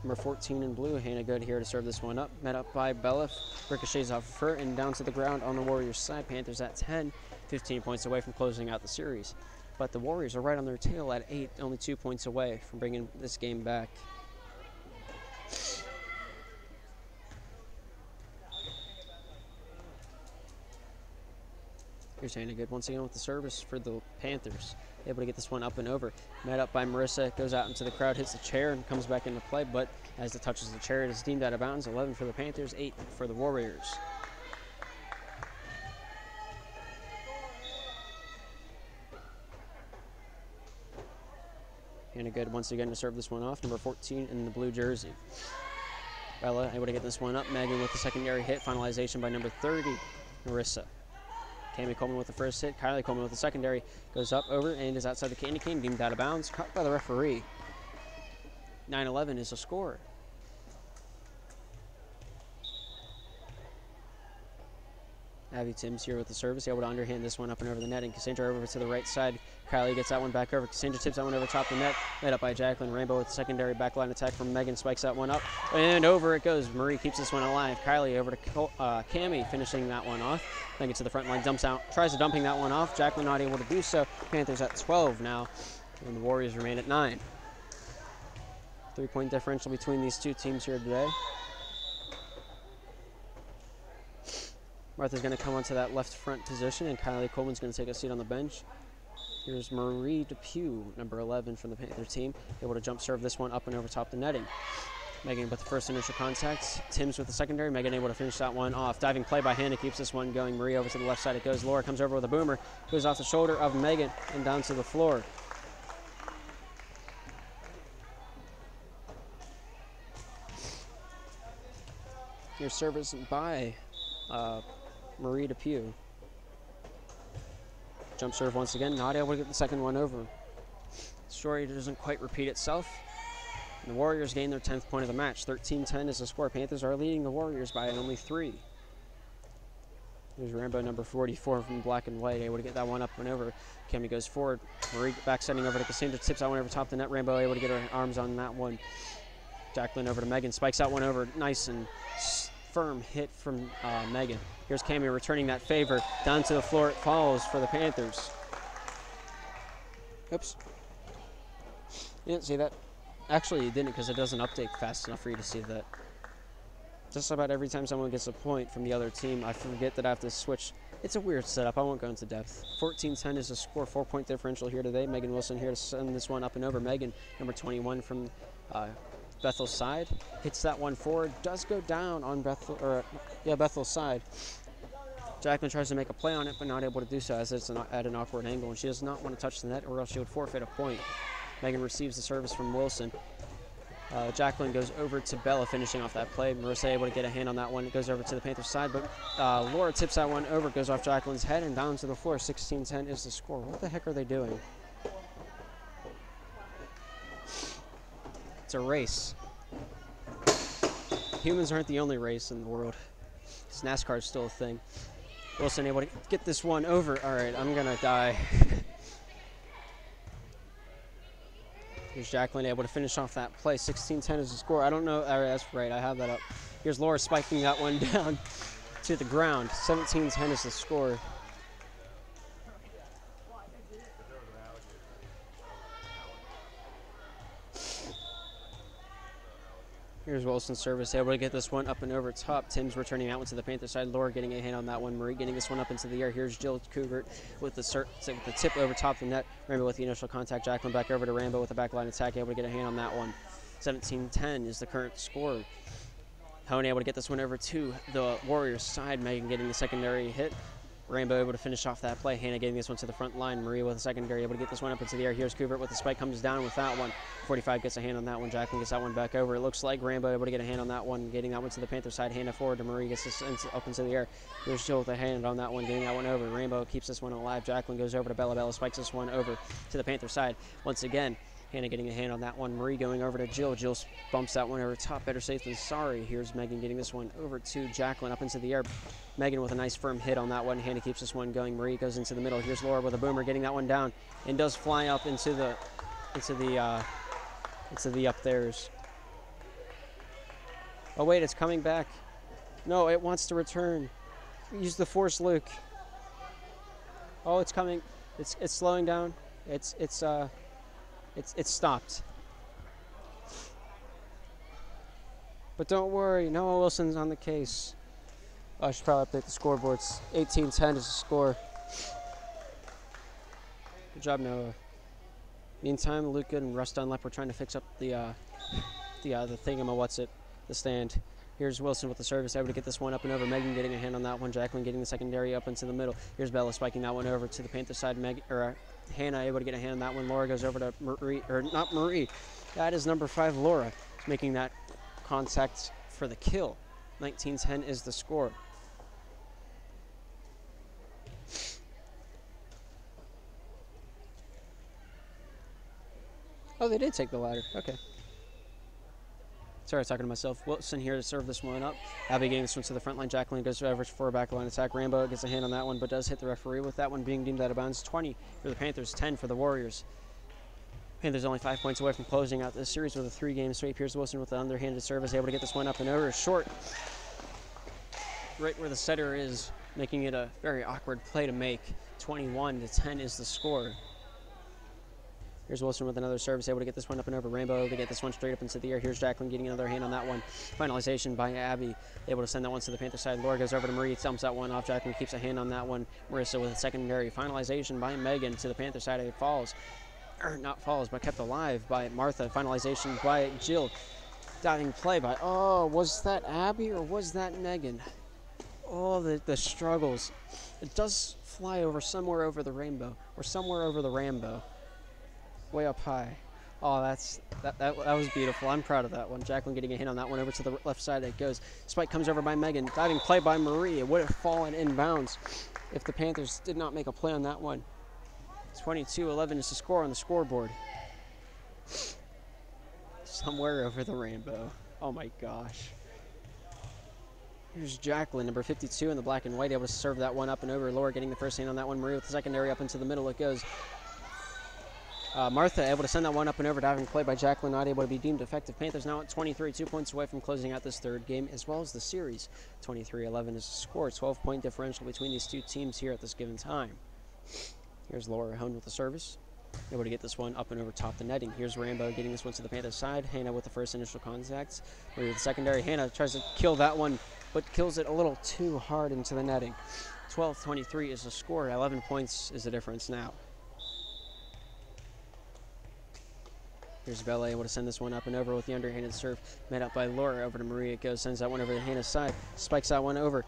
Number 14 in blue, Hannah Good here to serve this one up. Met up by Bella, ricochets off of her and down to the ground on the Warriors side. Panthers at 10, 15 points away from closing out the series. But the Warriors are right on their tail at 8, only 2 points away from bringing this game back. Here's Hannah Good once again with the service for the Panthers. Able to get this one up and over. Met up by Marissa, goes out into the crowd, hits the chair and comes back into play, but as it touches the chair, it is deemed out of bounds. 11 for the Panthers, 8 for the Warriors. Hannah Good once again to serve this one off, number 14 in the blue jersey. Bella able to get this one up. Megan with the secondary hit, finalization by number 30, Marissa. Cami Coleman with the first hit. Kylie Coleman with the secondary, goes up, over, and is outside the candy cane, deemed out of bounds, caught by the referee. 9-11 is the score. Abby Timms here with the service, able to underhand this one up and over the net, and Cassandra over to the right side. Kylie gets that one back over. Cassandra tips that one over top the net, made up by Jacqueline. Rainbow with the secondary backline attack from Megan, spikes that one up, and over it goes. Marie keeps this one alive. Kylie over to Cami, finishing that one off. Then gets to the front line, dumps out, tries to dumping that one off. Jacqueline not able to do so. Panthers at 12 now, and the Warriors remain at 9. 3-point differential between these two teams here today. Martha's going to come onto that left front position, and Kylie Coleman's going to take a seat on the bench. Here's Marie Depew, number 11 from the Panther team, able to jump serve this one up and over top the netting. Megan with the first initial contact. Timms with the secondary. Megan able to finish that one off. Diving play by Hannah keeps this one going. Marie over to the left side it goes. Laura comes over with a boomer. Goes off the shoulder of Megan and down to the floor. Here's service by Marie Depew. Jump serve once again. Not able to get the second one over. Story doesn't quite repeat itself. The Warriors gain their 10th point of the match. 13-10 is the score. Panthers are leading the Warriors by only 3. There's Rambo, number 44 from black and white, able to get that one up and over. Cammy goes forward. Marie back sending over to Cassandra. Tips that one over top the net. Rambo able to get her arms on that one. Jacqueline over to Megan. Spikes that one over. Nice and firm hit from Megan. Here's Cammy returning that favor. Down to the floor it falls for the Panthers. Oops. You didn't see that? Actually, you didn't, because it doesn't update fast enough for you to see that. Just about every time someone gets a point from the other team, I forget that I have to switch. It's a weird setup. I won't go into depth. 14-10 is the score. 4-point differential here today. Megan Wilson here to send this one up and over. Megan, number 21 from Bethel's side, hits that one forward. Does go down on Bethel's side. Jacqueline tries to make a play on it, but not able to do so as it's at an awkward angle, and she does not want to touch the net, or else she would forfeit a point. Megan receives the service from Wilson. Jacqueline goes over to Bella, finishing off that play. Marissa able to get a hand on that one. It goes over to the Panthers side, but Laura tips that one over, goes off Jacqueline's head and down to the floor. 16-10 is the score. What the heck are they doing? It's a race. Humans aren't the only race in the world. NASCAR is still a thing. Wilson able to get this one over. All right, I'm going to die. Here's Jacqueline able to finish off that play. 16-10 is the score. I don't know. All right, that's right. I have that up. Here's Laura spiking that one down to the ground. 17-10 is the score. Here's Wilson's service, able to get this one up and over top. Timms returning that one to the Panther side. Laura getting a hand on that one. Marie getting this one up into the air. Here's Jill Cougart with the tip over top the net. Rambo with the initial contact. Jacqueline back over to Rambo with a backline attack, able to get a hand on that one. 17-10 is the current score. Hone able to get this one over to the Warriors side. Megan getting the secondary hit. Rambo able to finish off that play. Hannah getting this one to the front line. Marie with a secondary able to get this one up into the air. Here's Cougart with the spike, comes down with that one. 45 gets a hand on that one. Jacqueline gets that one back over. It looks like Rambo able to get a hand on that one, getting that one to the Panther side. Hannah forward to Marie, gets this up into the air. Here's Jill with a hand on that one, getting that one over. Rambo keeps this one alive. Jacqueline goes over to Bella. Bella spikes this one over to the Panther side. Once again, Hannah getting a hand on that one. Marie going over to Jill. Jill bumps that one over top. Better safe than sorry. Here's Megan getting this one over to Jacqueline up into the air. Megan with a nice firm hit on that one. Hannah keeps this one going. Marie goes into the middle. Here's Laura with a boomer, getting that one down and does fly up into the up theirs. Oh wait, it's coming back. No, it wants to return. Use the force, Luke. Oh, it's coming. It's slowing down. It's stopped. But don't worry, Noah Wilson's on the case. I should probably update the scoreboards. 18-10 is the score. Good job, Noah. Meantime, Luca and Russ Dunlap were trying to fix up the stand. Here's Wilson with the service, able to get this one up and over. Megan getting a hand on that one. Jacqueline getting the secondary up into the middle. Here's Bella spiking that one over to the Panther side. Hannah able to get a hand on that one. Laura goes over to Marie, or not Marie. That is number 5, Laura, making that contact for the kill. 19-10 is the score. Oh, they did take the ladder. Okay. Sorry, talking to myself. Wilson here to serve this one up. Abby getting this one to the front line. Jacqueline goes over for a back line attack. Rambo gets a hand on that one, but does hit the referee with that one being deemed out of bounds. 20 for the Panthers, 10 for the Warriors. Panthers only 5 points away from closing out this series with a 3-game sweep. Here's Wilson with the underhanded service, able to get this one up and over. Short, right where the setter is, making it a very awkward play to make. 21-10 is the score. Here's Wilson with another service, able to get this one up and over. Rainbow able to get this one straight up into the air. Here's Jacqueline getting another hand on that one. Finalization by Abby, able to send that one to the Panther side. Laura goes over to Marie, dumps that one off. Jacqueline keeps a hand on that one. Marissa with a secondary. Finalization by Megan to the Panther side. It falls, or not falls, but kept alive by Martha. Finalization by Jill. Diving play by, oh, was that Abby or was that Megan? Oh, the struggles. It does fly over somewhere over the rainbow, or somewhere over the Rambo. Way up high. Oh, that was beautiful. I'm proud of that one. Jacqueline getting a hit on that one over to the left side. It goes. Spike comes over by Megan. Diving play by Marie. It would have fallen inbounds if the Panthers did not make a play on that one. 22-11 is the score on the scoreboard. Somewhere over the rainbow. Oh my gosh. Here's Jacqueline, number 52 in the black and white, able to serve that one up and over. Laura getting the first hand on that one. Marie with the secondary up into the middle. It goes. Martha able to send that one up and over. Diving play by Jacqueline, not able to be deemed effective. Panthers now at 23, 2 points away from closing out this third game, as well as the series. 23-11 is the score. 12-point differential between these two teams here at this given time. Here's Laura Hone with the service, able to get this one up and over top the netting. Here's Rambo getting this one to the Panthers side. Hannah with the first initial contact. Marie with the secondary. Hannah tries to kill that one, but kills it a little too hard into the netting. 12-23 is the score. 11 points is the difference now. Here's Bella able to send this one up and over with the underhanded serve. Made up by Laura over to Marie. It goes, sends that one over to Hannah's side. Spikes that one over.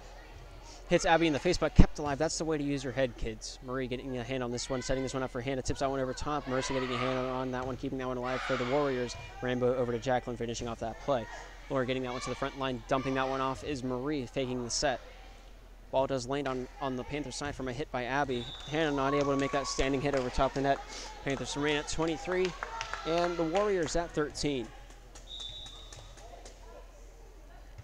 Hits Abby in the face, but kept alive. That's the way to use your head, kids. Marie getting a hand on this one, setting this one up for Hannah. Tips that one over top. Marissa getting a hand on that one, keeping that one alive for the Warriors. Rainbow over to Jacqueline, finishing off that play. Laura getting that one to the front line. Dumping that one off is Marie, faking the set. Ball does land on the Panthers side from a hit by Abby. Hannah not able to make that standing hit over top the net. Panthers remain at 23. And the Warriors at 13.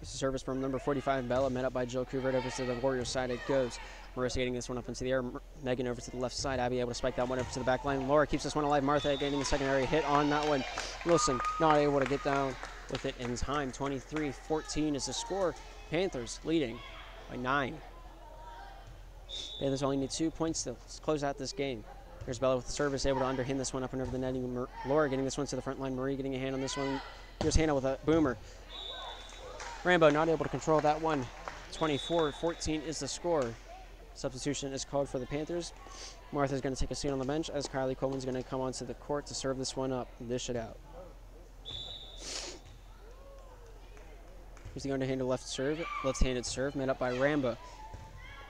This is a service from number 45, Bella, met up by Jill Kuvert over to the Warriors side. It goes. Marissa getting this one up into the air. Megan over to the left side. Abby able to spike that one over to the back line. Laura keeps this one alive. Martha getting the secondary hit on that one. Wilson not able to get down with it in time. 23-14 is the score. Panthers leading by 9. Panthers only need 2 points to close out this game. Here's Bella with the service, able to underhand this one up and over the netting. Laura getting this one to the front line. Marie getting a hand on this one. Here's Hannah with a boomer. Rambo not able to control that one. 24-14 is the score. Substitution is called for the Panthers. Martha's going to take a seat on the bench as Kylie Coleman's going to come onto the court to serve this one up and dish it out. Here's the underhanded left-handed serve, made up by Rambo.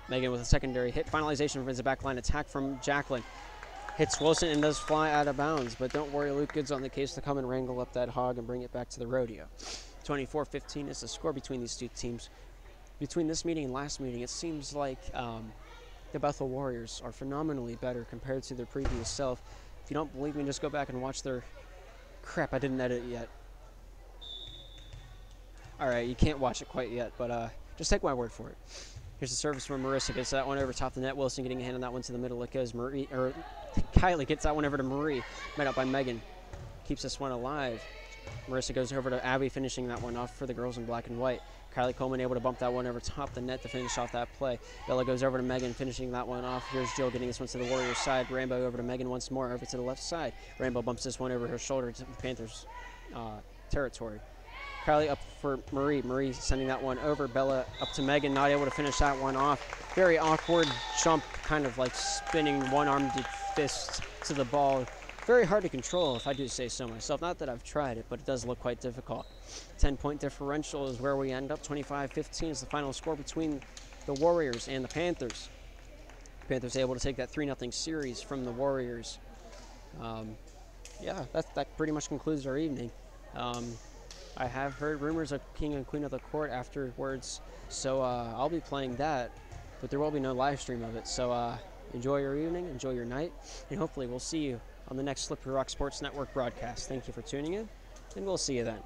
Megan with a secondary hit. Finalization from the back line attack from Jacqueline. Hits Wilson and does fly out of bounds, but don't worry, Luke Good's on the case to come and wrangle up that hog and bring it back to the rodeo. 24-15 is the score between these two teams. Between this meeting and last meeting, it seems like the Bethel Warriors are phenomenally better compared to their previous self. If you don't believe me, just go back and watch their... Crap, I didn't edit it yet. Alright, you can't watch it quite yet, but just take my word for it. Here's the service from Marissa, gets that one over top the net. Wilson getting a hand on that one to the middle. It goes. Kylie gets that one over to Marie, made up by Megan. Keeps this one alive. Marissa goes over to Abby, finishing that one off for the girls in black and white. Kylie Coleman able to bump that one over top the net to finish off that play. Bella goes over to Megan, finishing that one off. Here's Jill getting this one to the Warriors side. Rainbow over to Megan once more, over to the left side. Rainbow bumps this one over her shoulder to the Panthers territory. Kylie up for Marie. Marie sending that one over. Bella up to Megan, not able to finish that one off. Very awkward jump, kind of like spinning one-armed fist to the ball. Very hard to control, if I do say so myself. Not that I've tried it, but it does look quite difficult. 10-point differential is where we end up. 25-15 is the final score between the Warriors and the Panthers. Panthers able to take that 3-0 series from the Warriors. Yeah, that pretty much concludes our evening. I have heard rumors of King and Queen of the Court afterwards, so I'll be playing that, but there will be no live stream of it. So enjoy your evening, enjoy your night, and hopefully we'll see you on the next Slippery Rock Sports Network broadcast. Thank you for tuning in, and we'll see you then.